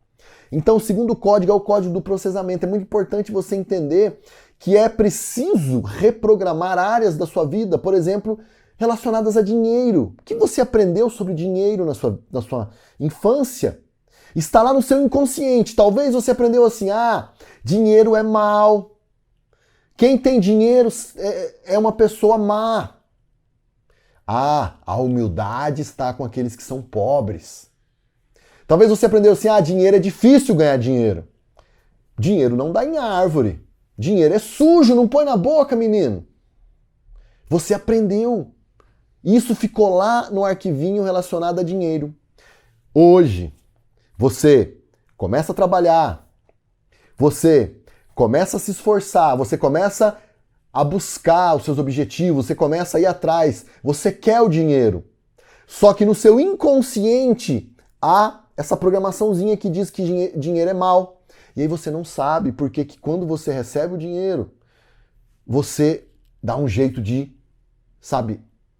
Então, o segundo código é o código do processamento. É muito importante você entender que é preciso reprogramar áreas da sua vida, por exemplo, relacionadas a dinheiro. O que você aprendeu sobre dinheiro na sua infância? Está lá no seu inconsciente. Talvez você aprendeu assim, dinheiro é mal. Quem tem dinheiro é uma pessoa má. A humildade está com aqueles que são pobres. Talvez você aprendeu assim, dinheiro é difícil ganhar dinheiro. Dinheiro não dá em árvore. Dinheiro é sujo, não põe na boca, menino. Você aprendeu. Isso ficou lá no arquivinho relacionado a dinheiro. Hoje, você começa a trabalhar, você começa a se esforçar, você começa a buscar os seus objetivos, você começa a ir atrás, você quer o dinheiro. Só que no seu inconsciente há essa programaçãozinha que diz que dinheiro é mal. E aí você não sabe porque que quando você recebe o dinheiro, você dá um jeito de,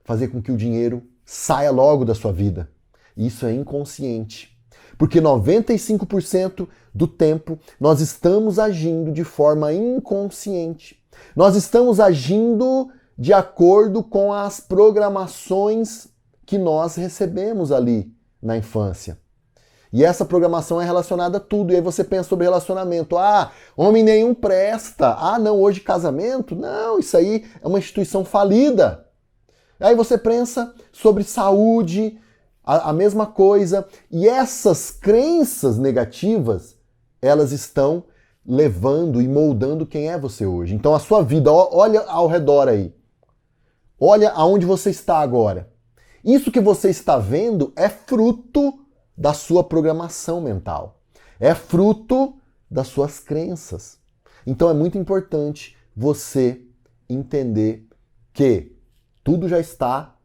fazer com que o dinheiro saia logo da sua vida. Isso é inconsciente. Porque 95% do tempo nós estamos agindo de forma inconsciente. Nós estamos agindo de acordo com as programações que nós recebemos ali na infância. E essa programação é relacionada a tudo. E aí você pensa sobre relacionamento. Homem nenhum presta. Não, hoje casamento? Não, isso aí é uma instituição falida. Aí você pensa sobre saúde, a mesma coisa. E essas crenças negativas, elas estão levando e moldando quem é você hoje. Então a sua vida, olha ao redor aí. Olha aonde você está agora. Isso que você está vendo é fruto da sua programação mental. É fruto das suas crenças. Então é muito importante você entender que tudo já está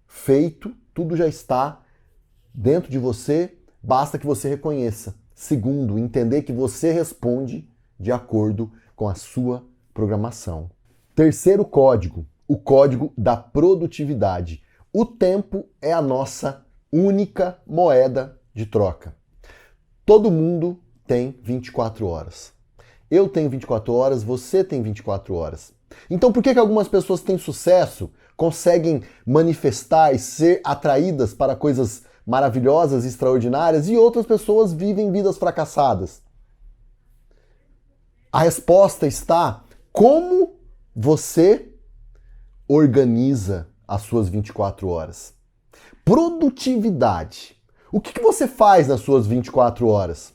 feito, tudo já está dentro de você, basta que você reconheça. Segundo, entender que você responde de acordo com a sua programação. Terceiro código, o código da produtividade. O tempo é a nossa única moeda de troca. Todo mundo tem 24 horas. Eu tenho 24 horas, você tem 24 horas. Então por que algumas pessoas têm sucesso, conseguem manifestar e ser atraídas para coisas maravilhosas e extraordinárias e outras pessoas vivem vidas fracassadas? A resposta está como você organiza as suas 24 horas. Produtividade. O que você faz nas suas 24 horas?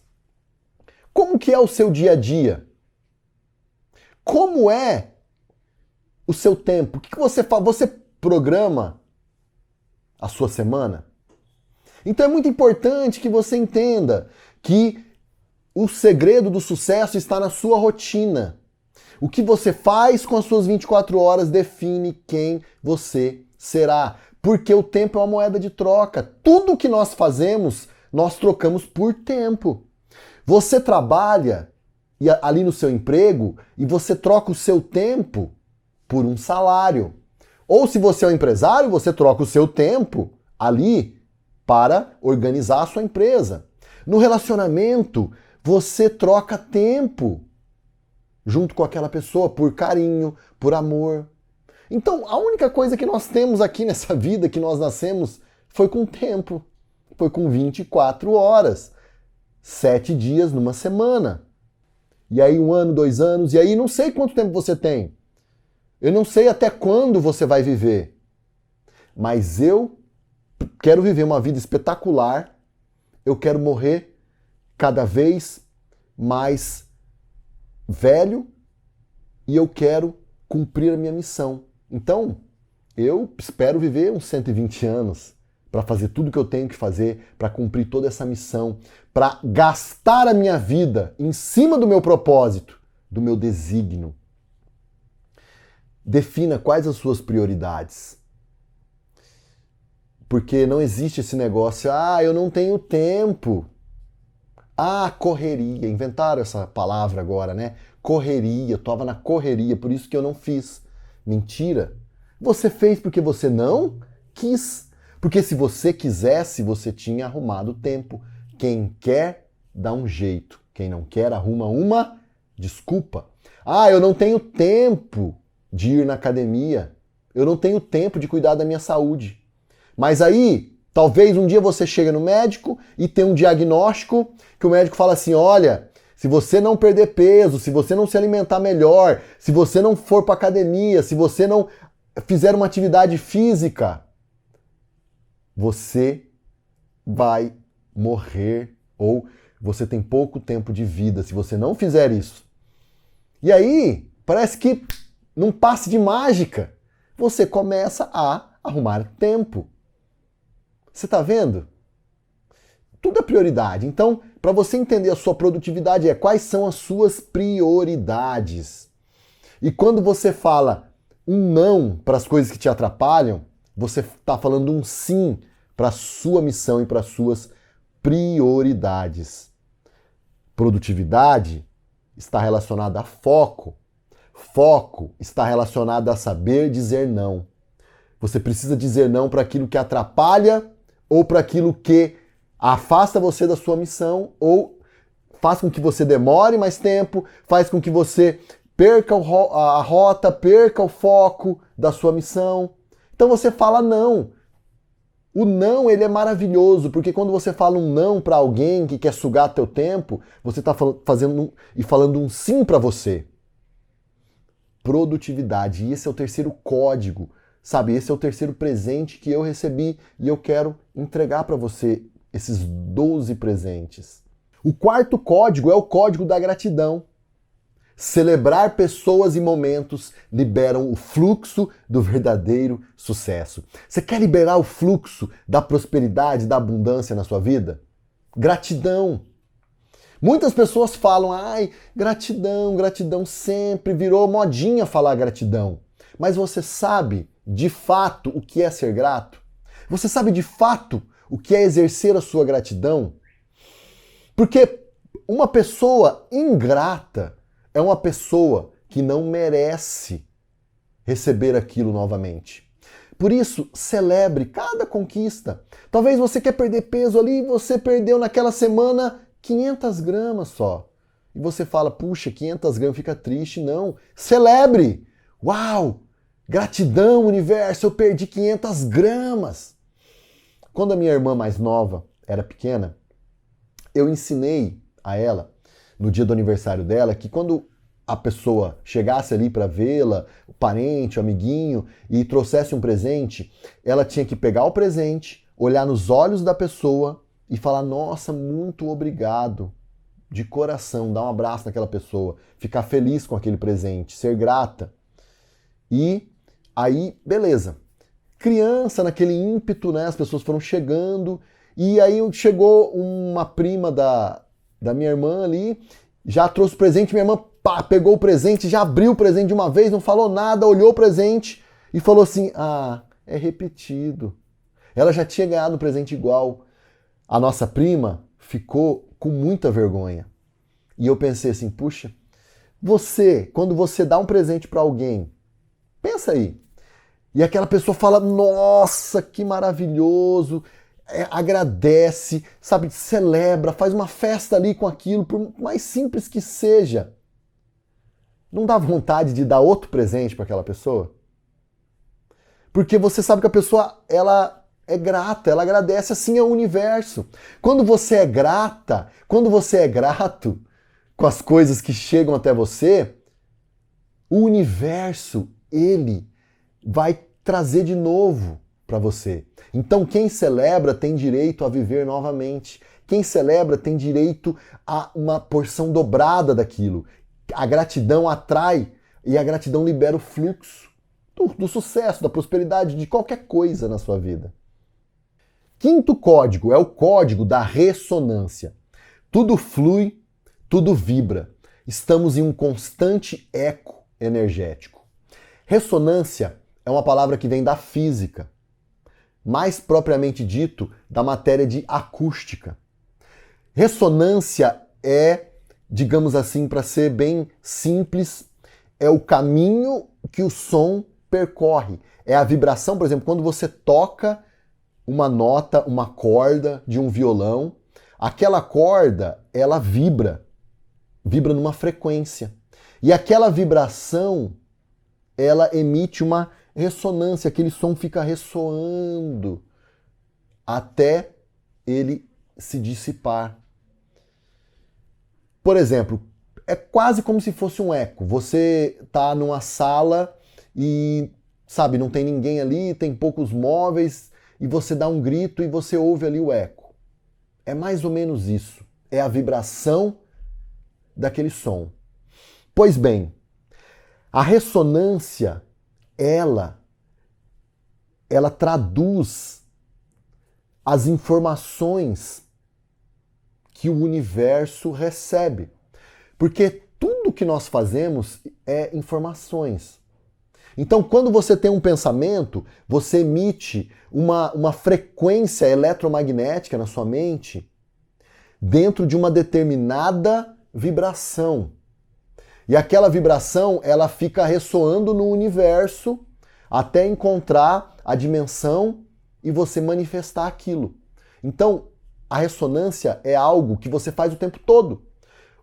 Como que é o seu dia a dia? Como é o seu tempo? O que você faz? Você programa a sua semana? Então é muito importante que você entenda que o segredo do sucesso está na sua rotina. O que você faz com as suas 24 horas define quem você será. Porque o tempo é uma moeda de troca. Tudo que nós fazemos, nós trocamos por tempo. Você trabalha ali no seu emprego e você troca o seu tempo por um salário. Ou se você é um empresário, você troca o seu tempo ali para organizar a sua empresa. No relacionamento, você troca tempo junto com aquela pessoa por carinho, por amor. Então, a única coisa que nós temos aqui nessa vida, que nós nascemos, foi com tempo. Foi com 24 horas. 7 dias numa semana. E aí 1 ano, 2 anos, e aí não sei quanto tempo você tem. Eu não sei até quando você vai viver. Mas eu quero viver uma vida espetacular. Eu quero morrer cada vez mais velho e eu quero cumprir a minha missão. Então, eu espero viver uns 120 anos para fazer tudo que eu tenho que fazer, para cumprir toda essa missão, para gastar a minha vida em cima do meu propósito, do meu desígnio. Defina quais as suas prioridades. Porque não existe esse negócio, eu não tenho tempo. Correria. Inventaram essa palavra agora, né? Correria. Eu estava na correria, por isso que eu não fiz. Mentira. Você fez porque você não quis. Porque se você quisesse, você tinha arrumado tempo. Quem quer, dá um jeito. Quem não quer, arruma uma desculpa. Eu não tenho tempo de ir na academia. Eu não tenho tempo de cuidar da minha saúde. Mas aí, talvez um dia você chega no médico e tem um diagnóstico que o médico fala assim, olha, se você não perder peso, se você não se alimentar melhor, se você não for para academia, se você não fizer uma atividade física, você vai morrer ou você tem pouco tempo de vida se você não fizer isso. E aí, parece que num passe de mágica, você começa a arrumar tempo. Você está vendo? Tudo é prioridade. Então, para você entender a sua produtividade, quais são as suas prioridades. E quando você fala um não para as coisas que te atrapalham, você está falando um sim para a sua missão e para as suas prioridades. Produtividade está relacionada a foco. Foco está relacionado a saber dizer não. Você precisa dizer não para aquilo que atrapalha ou para aquilo que afasta você da sua missão ou faz com que você demore mais tempo, faz com que você perca a rota, perca o foco da sua missão. Então você fala não. O não, ele é maravilhoso, porque quando você fala um não para alguém que quer sugar teu tempo, você está fazendo e falando um sim para você. Produtividade. E esse é o terceiro código, sabe? Esse é o terceiro presente que eu recebi e eu quero entregar para você esses 12 presentes. O quarto código é o código da gratidão. Celebrar pessoas e momentos liberam o fluxo do verdadeiro sucesso. Você quer liberar o fluxo da prosperidade, da abundância na sua vida? Gratidão. Muitas pessoas falam, gratidão, gratidão sempre, virou modinha falar gratidão. Mas você sabe, de fato, o que é ser grato? Você sabe, de fato, o que é exercer a sua gratidão? Porque uma pessoa ingrata é uma pessoa que não merece receber aquilo novamente. Por isso, celebre cada conquista. Talvez você quer perder peso ali e você perdeu naquela semana 500 gramas só. E você fala, puxa, 500 gramas, fica triste. Não, celebre! Uau! Gratidão, universo, eu perdi 500 gramas. Quando a minha irmã mais nova era pequena, eu ensinei a ela, no dia do aniversário dela, que quando a pessoa chegasse ali para vê-la, o parente, o amiguinho, e trouxesse um presente, ela tinha que pegar o presente, olhar nos olhos da pessoa e falar, nossa, muito obrigado, de coração, dar um abraço naquela pessoa, ficar feliz com aquele presente, ser grata. E aí, beleza. Criança, naquele ímpeto, né, as pessoas foram chegando, e aí chegou uma prima da minha irmã ali, já trouxe o presente, minha irmã pegou o presente, já abriu o presente de uma vez, não falou nada, olhou o presente e falou assim, é repetido. Ela já tinha ganhado um presente igual. A nossa prima ficou com muita vergonha. E eu pensei assim, puxa, quando você dá um presente para alguém, pensa aí, e aquela pessoa fala, nossa, que maravilhoso, agradece, sabe, celebra, faz uma festa ali com aquilo, por mais simples que seja. Não dá vontade de dar outro presente para aquela pessoa? Porque você sabe que a pessoa, ela é grata, ela agradece, assim é o universo. Quando você é grata, quando você é grato com as coisas que chegam até você, o universo, ele vai trazer de novo para você. Então quem celebra tem direito a viver novamente. Quem celebra tem direito a uma porção dobrada daquilo. A gratidão atrai e a gratidão libera o fluxo do sucesso, da prosperidade, de qualquer coisa na sua vida. Quinto código é o código da ressonância. Tudo flui, tudo vibra. Estamos em um constante eco energético. Ressonância é uma palavra que vem da física, mais propriamente dito, da matéria de acústica. Ressonância é, digamos assim, para ser bem simples, é o caminho que o som percorre. É a vibração, por exemplo, quando você toca uma nota, uma corda de um violão, aquela corda, ela vibra numa frequência. E aquela vibração, ela emite uma ressonância, aquele som fica ressoando até ele se dissipar. Por exemplo, é quase como se fosse um eco. Você está numa sala e, sabe, não tem ninguém ali, tem poucos móveis, e você dá um grito e você ouve ali o eco. É mais ou menos isso. É a vibração daquele som. Pois bem, a ressonância, ela traduz as informações que o universo recebe. Porque tudo que nós fazemos é informações. Então, quando você tem um pensamento, você emite uma frequência eletromagnética na sua mente dentro de uma determinada vibração. E aquela vibração, ela fica ressoando no universo até encontrar a dimensão e você manifestar aquilo. Então, a ressonância é algo que você faz o tempo todo.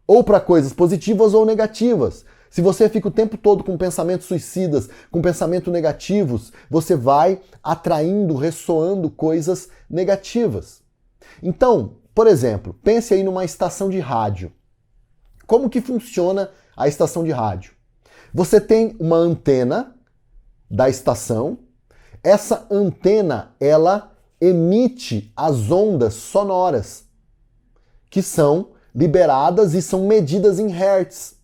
Ou para coisas positivas ou negativas. Se você fica o tempo todo com pensamentos suicidas, com pensamentos negativos, você vai atraindo, ressoando coisas negativas. Então, por exemplo, pense aí numa estação de rádio. Como que funciona a estação de rádio? Você tem uma antena da estação. Essa antena, ela emite as ondas sonoras, que são liberadas e são medidas em hertz.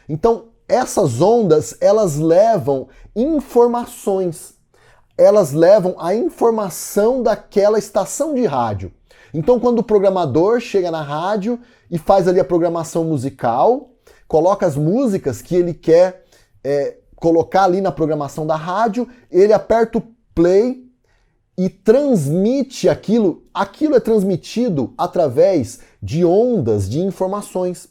Então, essas ondas, elas levam informações. Elas levam a informação daquela estação de rádio. Então, quando o programador chega na rádio e faz ali a programação musical, coloca as músicas que ele quer colocar ali na programação da rádio, ele aperta o play e transmite aquilo. Aquilo é transmitido através de ondas de informações.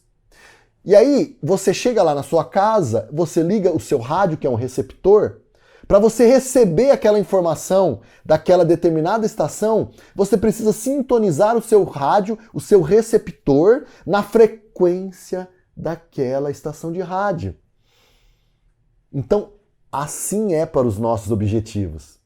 E aí, você chega lá na sua casa, você liga o seu rádio, que é um receptor, para você receber aquela informação daquela determinada estação, você precisa sintonizar o seu rádio, o seu receptor, na frequência daquela estação de rádio. Então, assim é para os nossos objetivos.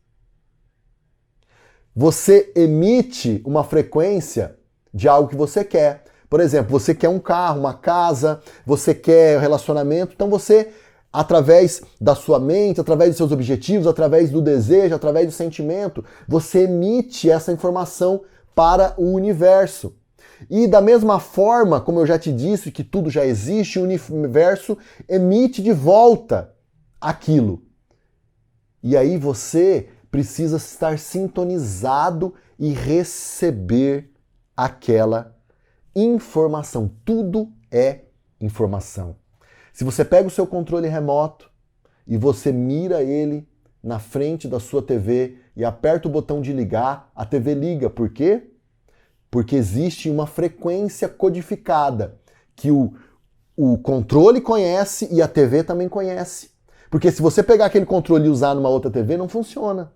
Você emite uma frequência de algo que você quer. Por exemplo, você quer um carro, uma casa, você quer relacionamento, então você, através da sua mente, através dos seus objetivos, através do desejo, através do sentimento, você emite essa informação para o universo. E da mesma forma, como eu já te disse, que tudo já existe, o universo emite de volta aquilo. E aí você precisa estar sintonizado e receber aquela informação. Tudo é informação. Se você pega o seu controle remoto e você mira ele na frente da sua TV e aperta o botão de ligar, a TV liga. Por quê? Porque existe uma frequência codificada que o controle conhece e a TV também conhece. Porque se você pegar aquele controle e usar numa outra TV, não funciona.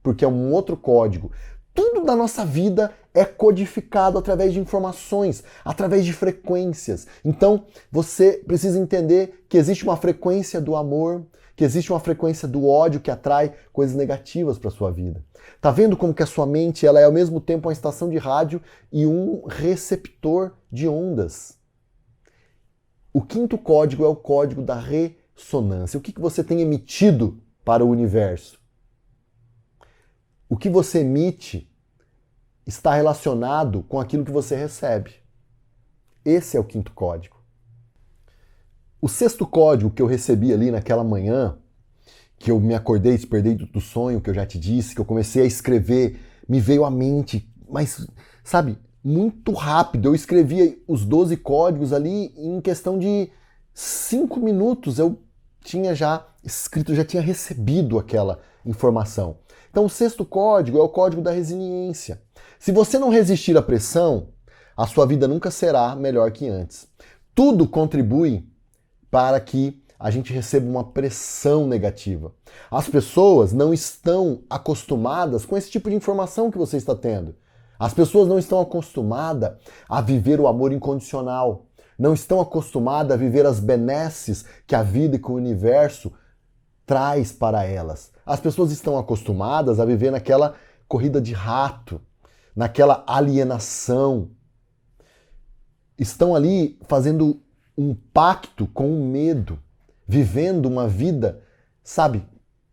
Porque é um outro código. Tudo da nossa vida é codificado através de informações, através de frequências. Então, você precisa entender que existe uma frequência do amor, que existe uma frequência do ódio que atrai coisas negativas para sua vida. Tá vendo como que a sua mente ela é ao mesmo tempo uma estação de rádio e um receptor de ondas? O quinto código é o código da ressonância. O que você tem emitido para o universo? O que você emite está relacionado com aquilo que você recebe. Esse é o quinto código. O sexto código que eu recebi ali naquela manhã, que eu me acordei, despertei do sonho, que eu já te disse, que eu comecei a escrever, me veio à mente, mas, sabe, muito rápido. Eu escrevi os 12 códigos ali em questão de 5 minutos. Eu tinha já escrito, já tinha recebido aquela informação. Então o sexto código é o código da resiliência. Se você não resistir à pressão, a sua vida nunca será melhor que antes. Tudo contribui para que a gente receba uma pressão negativa. As pessoas não estão acostumadas com esse tipo de informação que você está tendo. As pessoas não estão acostumadas a viver o amor incondicional. Não estão acostumadas a viver as benesses que a vida e que o universo traz para elas. As pessoas estão acostumadas a viver naquela corrida de rato, naquela alienação. Estão ali fazendo um pacto com o medo, vivendo uma vida, sabe,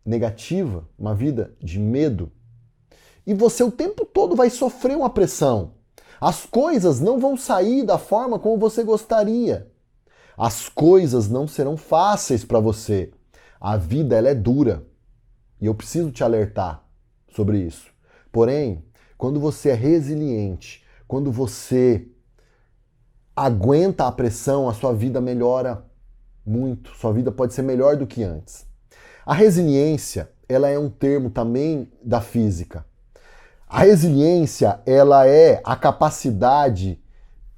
negativa, uma vida de medo. E você o tempo todo vai sofrer uma pressão. As coisas não vão sair da forma como você gostaria. As coisas não serão fáceis para você. A vida ela é dura. E eu preciso te alertar sobre isso. Porém, quando você é resiliente, quando você aguenta a pressão, a sua vida melhora muito. Sua vida pode ser melhor do que antes. A resiliência, ela é um termo também da física. A resiliência, ela é a capacidade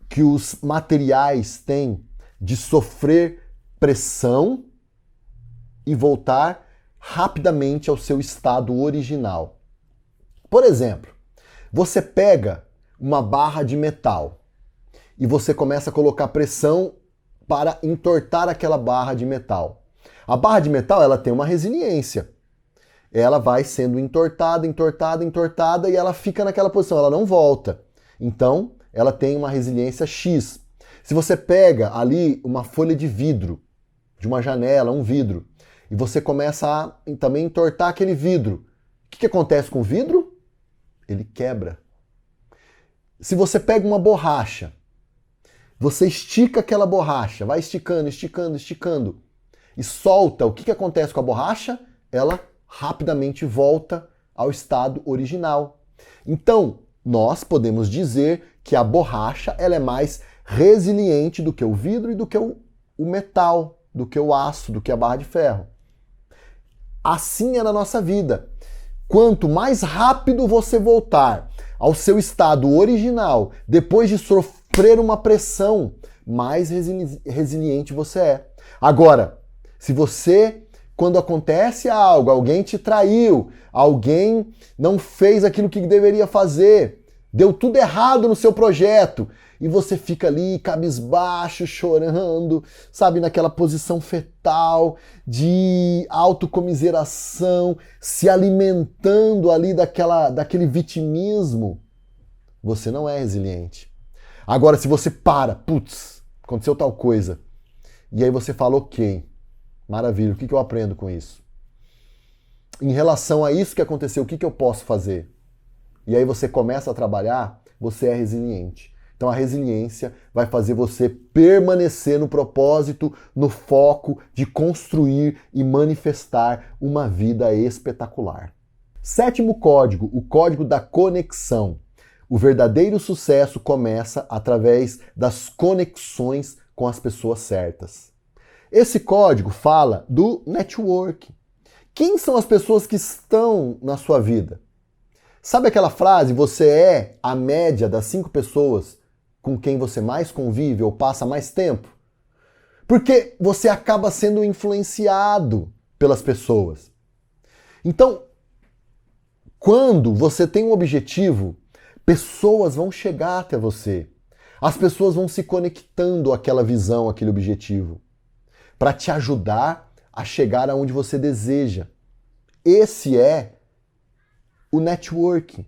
que os materiais têm de sofrer pressão e voltar rapidamente ao seu estado original. Por exemplo, você pega uma barra de metal e você começa a colocar pressão para entortar aquela barra de metal. A barra de metal, ela tem uma resiliência. Ela vai sendo entortada, entortada, entortada e ela fica naquela posição, ela não volta. Então, ela tem uma resiliência X. Se você pega ali uma folha de vidro, de uma janela, um vidro, e você começa a também entortar aquele vidro, o que acontece com o vidro? Ele quebra. Se você pega uma borracha, você estica aquela borracha, vai esticando, esticando, esticando, e solta, o que acontece com a borracha? Ela rapidamente volta ao estado original. Então, nós podemos dizer que a borracha ela é mais resiliente do que o vidro e do que o metal, do que o aço, do que a barra de ferro. Assim é na nossa vida. Quanto mais rápido você voltar ao seu estado original, depois de sofrer uma pressão, mais resiliente você é. Agora, se você, quando acontece algo, alguém te traiu, alguém não fez aquilo que deveria fazer, deu tudo errado no seu projeto, e você fica ali cabisbaixo, chorando, sabe, naquela posição fetal de autocomiseração, se alimentando ali daquele vitimismo, você não é resiliente. Agora, se você putz, aconteceu tal coisa, e aí você fala, ok, maravilha, o que eu aprendo com isso? Em relação a isso que aconteceu, o que eu posso fazer? E aí você começa a trabalhar, você é resiliente. Então a resiliência vai fazer você permanecer no propósito, no foco de construir e manifestar uma vida espetacular. Sétimo código, o código da conexão. O verdadeiro sucesso começa através das conexões com as pessoas certas. Esse código fala do network. Quem são as pessoas que estão na sua vida? Sabe aquela frase, você é a média das 5 pessoas com quem você mais convive ou passa mais tempo? Porque você acaba sendo influenciado pelas pessoas. Então, quando você tem um objetivo, pessoas vão chegar até você. As pessoas vão se conectando àquela visão, àquele objetivo, para te ajudar a chegar aonde você deseja. Esse é o networking.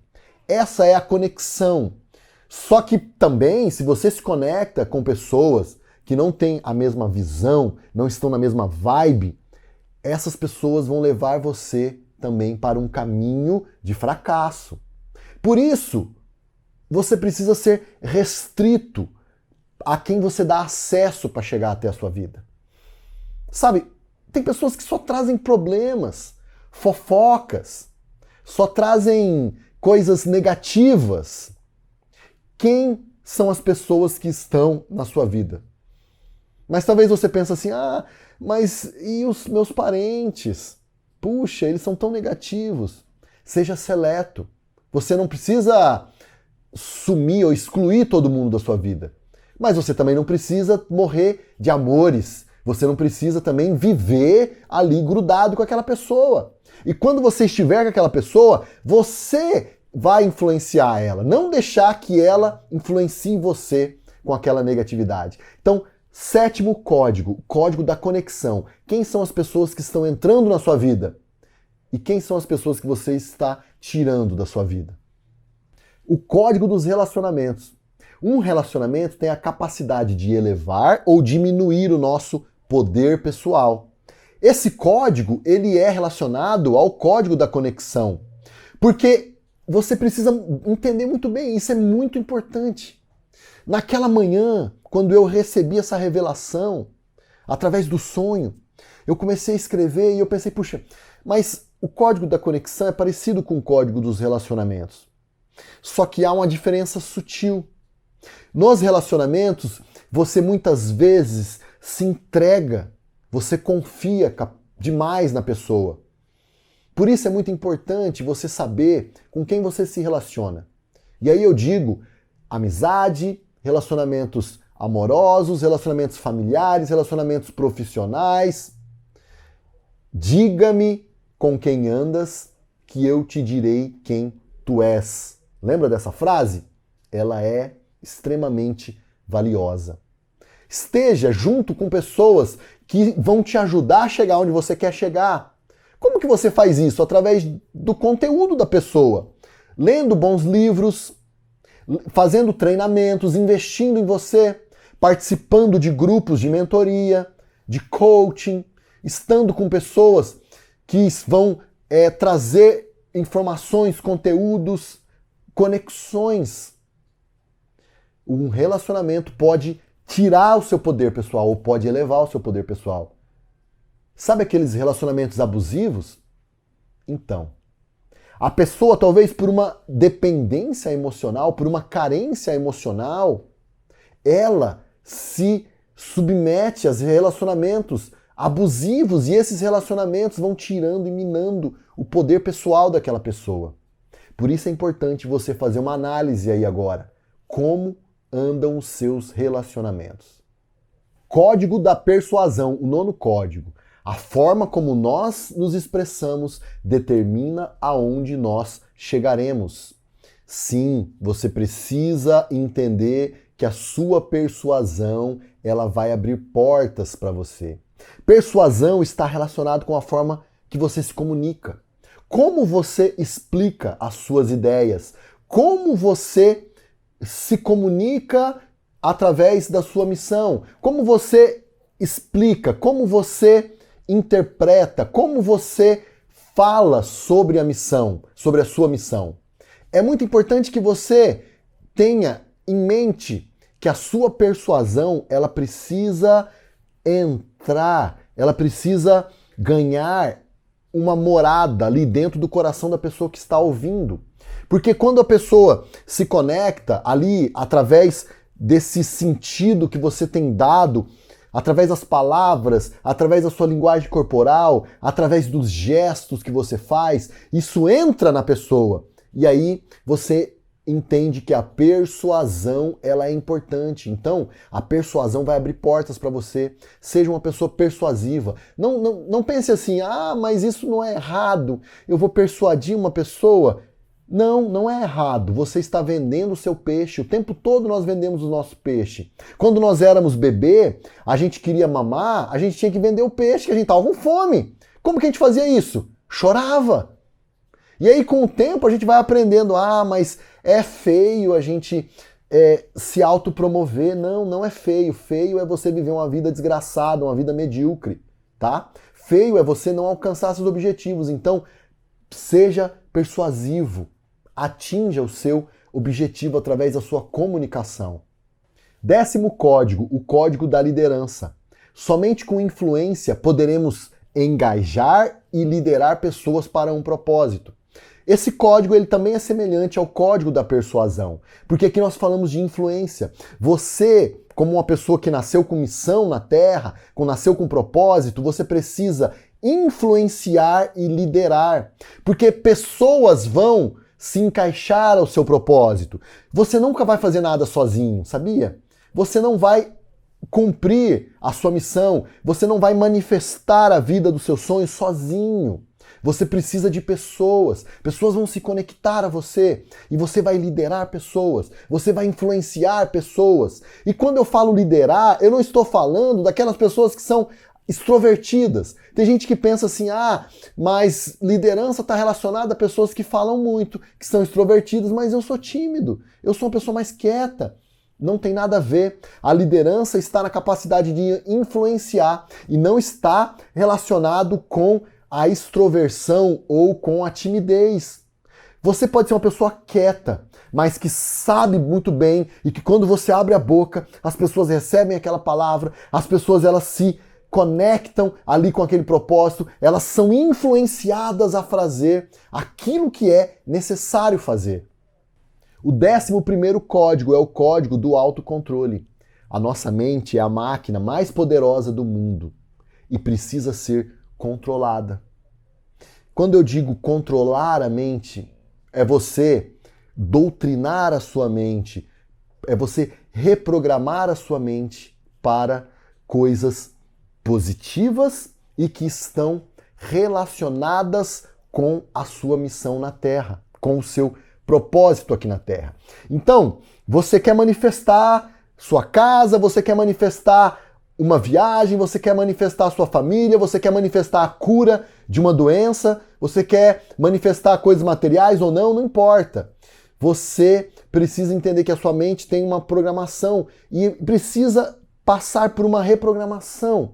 Essa é a conexão. Só que também, se você se conecta com pessoas que não têm a mesma visão, não estão na mesma vibe, essas pessoas vão levar você também para um caminho de fracasso. Por isso, você precisa ser restrito a quem você dá acesso para chegar até a sua vida. Sabe, tem pessoas que só trazem problemas, fofocas, só trazem coisas negativas. Quem são as pessoas que estão na sua vida? Mas talvez você pense assim, mas e os meus parentes? Puxa, eles são tão negativos. Seja seleto. Você não precisa sumir ou excluir todo mundo da sua vida. Mas você também não precisa morrer de amores. Você não precisa também viver ali grudado com aquela pessoa. E quando você estiver com aquela pessoa, você vai influenciar ela. Não deixar que ela influencie você com aquela negatividade. Então, 7º código, o código da conexão. Quem são as pessoas que estão entrando na sua vida? E quem são as pessoas que você está tirando da sua vida? O código dos relacionamentos. Um relacionamento tem a capacidade de elevar ou diminuir o nosso poder pessoal. Esse código, ele é relacionado ao código da conexão. Porque você precisa entender muito bem, isso é muito importante. Naquela manhã, quando eu recebi essa revelação, através do sonho, eu comecei a escrever e eu pensei, puxa, mas o código da conexão é parecido com o código dos relacionamentos. Só que há uma diferença sutil. Nos relacionamentos, você muitas vezes se entrega, você confia demais na pessoa. Por isso é muito importante você saber com quem você se relaciona. E aí eu digo amizade, relacionamentos amorosos, relacionamentos familiares, relacionamentos profissionais. Diga-me com quem andas, que eu te direi quem tu és. Lembra dessa frase? Ela é extremamente valiosa. Esteja junto com pessoas que vão te ajudar a chegar onde você quer chegar. Como que você faz isso? Através do conteúdo da pessoa. Lendo bons livros, fazendo treinamentos, investindo em você, participando de grupos de mentoria, de coaching, estando com pessoas que vão trazer informações, conteúdos, conexões. Um relacionamento pode tirar o seu poder pessoal ou pode elevar o seu poder pessoal. Sabe aqueles relacionamentos abusivos? Então, a pessoa talvez por uma dependência emocional, por uma carência emocional, ela se submete a relacionamentos abusivos e esses relacionamentos vão tirando e minando o poder pessoal daquela pessoa. Por isso é importante você fazer uma análise aí agora. Como andam os seus relacionamentos? Código da persuasão, o 9º código. A forma como nós nos expressamos determina aonde nós chegaremos. Sim, você precisa entender que a sua persuasão, ela vai abrir portas para você. Persuasão está relacionado com a forma que você se comunica. Como você explica as suas ideias? Como você se comunica através da sua missão? Como você explica? Como você interpreta? Como você fala sobre a missão, sobre a sua missão? É muito importante que você tenha em mente que a sua persuasão, ela precisa entrar, ela precisa ganhar uma morada ali dentro do coração da pessoa que está ouvindo. Porque quando a pessoa se conecta ali através desse sentido que você tem dado, através das palavras, através da sua linguagem corporal, através dos gestos que você faz, isso entra na pessoa. E aí você entende que a persuasão, ela é importante. Então, a persuasão vai abrir portas para você. Seja uma pessoa persuasiva. Não pense assim, mas isso não é errado. Eu vou persuadir uma pessoa. Não, não é errado. Você está vendendo o seu peixe. O tempo todo nós vendemos o nosso peixe. Quando nós éramos bebê, a gente queria mamar, a gente tinha que vender o peixe, que a gente estava com fome. Como que a gente fazia isso? Chorava. E aí, com o tempo, a gente vai aprendendo, mas é feio a gente se autopromover. Não, não é feio. Feio é você viver uma vida desgraçada, uma vida medíocre, tá? Feio é você não alcançar seus objetivos. Então, seja persuasivo. Atinja o seu objetivo através da sua comunicação. 10º código, o código da liderança. Somente com influência poderemos engajar e liderar pessoas para um propósito. Esse código ele também é semelhante ao código da persuasão, porque aqui nós falamos de influência. Você, como uma pessoa que nasceu com missão na Terra, que nasceu com propósito, você precisa influenciar e liderar, porque pessoas vão se encaixar ao seu propósito. Você nunca vai fazer nada sozinho, sabia? Você não vai cumprir a sua missão, você não vai manifestar a vida dos seus sonhos sozinho. Você precisa de pessoas. Pessoas vão se conectar a você e você vai liderar pessoas. Você vai influenciar pessoas. E quando eu falo liderar, eu não estou falando daquelas pessoas que são extrovertidas. Tem gente que pensa assim, mas liderança está relacionada a pessoas que falam muito, que são extrovertidas, mas eu sou tímido, eu sou uma pessoa mais quieta. Não tem nada a ver. A liderança está na capacidade de influenciar e não está relacionado com a extroversão ou com a timidez. Você pode ser uma pessoa quieta, mas que sabe muito bem e que quando você abre a boca, as pessoas recebem aquela palavra, as pessoas elas se conectam ali com aquele propósito, elas são influenciadas a fazer aquilo que é necessário fazer. O 11º código é o código do autocontrole. A nossa mente é a máquina mais poderosa do mundo e precisa ser controlada. Quando eu digo controlar a mente, é você doutrinar a sua mente, é você reprogramar a sua mente para coisas positivas e que estão relacionadas com a sua missão na Terra, com o seu propósito aqui na Terra. Então, você quer manifestar sua casa, você quer manifestar uma viagem, você quer manifestar a sua família, você quer manifestar a cura de uma doença, você quer manifestar coisas materiais ou não, não importa. Você precisa entender que a sua mente tem uma programação e precisa passar por uma reprogramação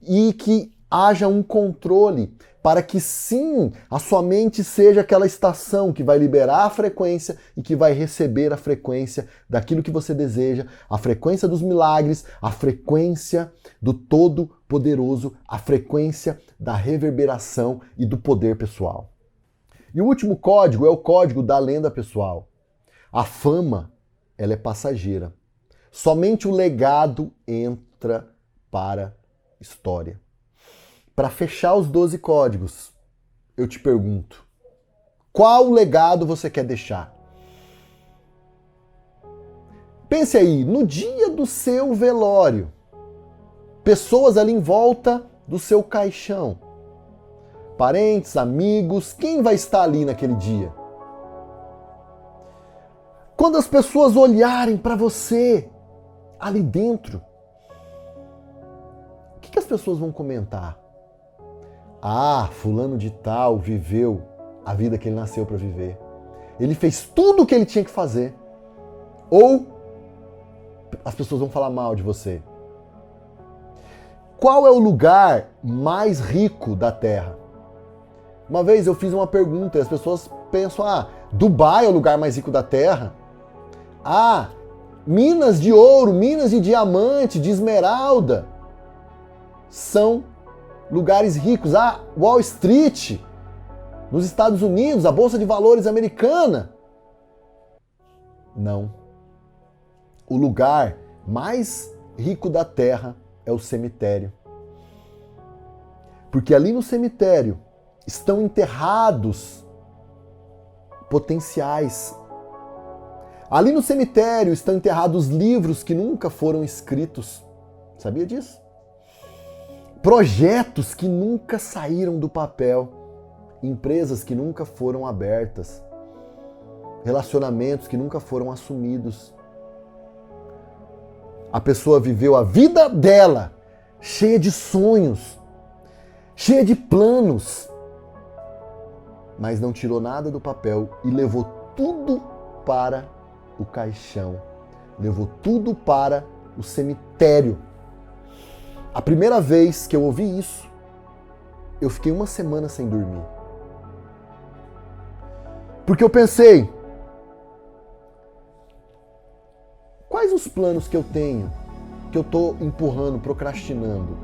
e que haja um controle para que sim, a sua mente seja aquela estação que vai liberar a frequência e que vai receber a frequência daquilo que você deseja, a frequência dos milagres, a frequência do Todo-Poderoso, a frequência da reverberação e do poder pessoal. E o último código é o código da lenda pessoal. A fama, ela é passageira. Somente o legado entra para a história. Para fechar os 12 códigos, eu te pergunto, qual legado você quer deixar? Pense aí, no dia do seu velório, pessoas ali em volta do seu caixão, parentes, amigos, quem vai estar ali naquele dia? Quando as pessoas olharem para você ali dentro, o que as pessoas vão comentar? Fulano de tal viveu a vida que ele nasceu para viver. Ele fez tudo o que ele tinha que fazer. Ou as pessoas vão falar mal de você. Qual é o lugar mais rico da Terra? Uma vez eu fiz uma pergunta e as pessoas pensam, Dubai é o lugar mais rico da Terra? Minas de ouro, minas de diamante, de esmeralda são lugares ricos. Wall Street, nos Estados Unidos, a Bolsa de Valores americana. Não. O lugar mais rico da Terra é o cemitério. Porque ali no cemitério estão enterrados potenciais. Ali no cemitério estão enterrados livros que nunca foram escritos. Sabia disso? Projetos que nunca saíram do papel, empresas que nunca foram abertas. relacionamentos que nunca foram assumidos. A pessoa viveu a vida dela, cheia de sonhos, cheia de planos, mas não tirou nada do papel e levou tudo para o caixão, levou tudo para o cemitério. A primeira vez que eu ouvi isso, eu fiquei uma semana sem dormir. Porque eu pensei, quais os planos que eu tenho, que eu estou empurrando, procrastinando?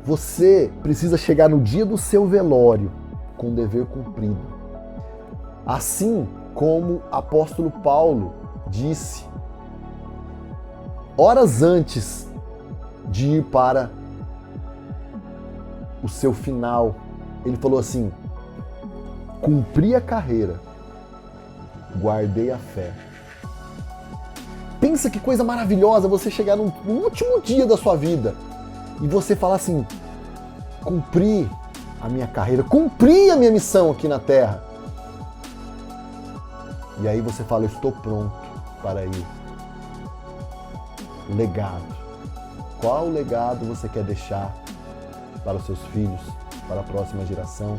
Você precisa chegar no dia do seu velório com o dever cumprido. Assim como o apóstolo Paulo disse, horas antes de ir para o seu final, ele falou assim: cumpri a carreira, guardei a fé. Pensa que coisa maravilhosa você chegar no último dia da sua vida e você falar assim: cumpri a minha carreira, cumpri a minha missão aqui na Terra. E aí você fala: eu estou pronto para ir. Legado. Qual legado você quer deixar para os seus filhos, para a próxima geração?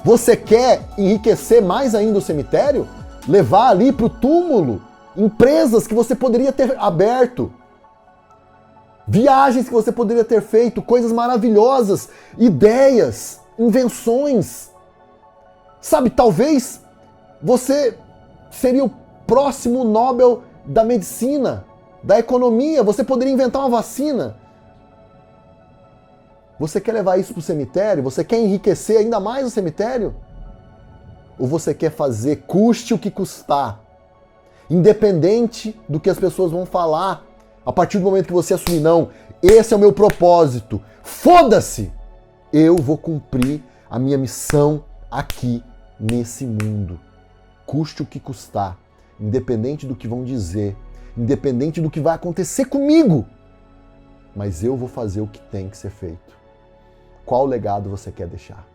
Você quer enriquecer mais ainda o cemitério? Levar ali para o túmulo empresas que você poderia ter aberto, viagens que você poderia ter feito, coisas maravilhosas, ideias, invenções. Sabe, talvez você seria o próximo Nobel da medicina, da economia, você poderia inventar uma vacina. Você quer levar isso para o cemitério? Você quer enriquecer ainda mais o cemitério? Ou você quer fazer custe o que custar? Independente do que as pessoas vão falar, a partir do momento que você assumir, não, esse é o meu propósito, foda-se! Eu vou cumprir a minha missão aqui nesse mundo. Custe o que custar, independente do que vão dizer, independente do que vai acontecer comigo, mas eu vou fazer o que tem que ser feito. Qual legado você quer deixar?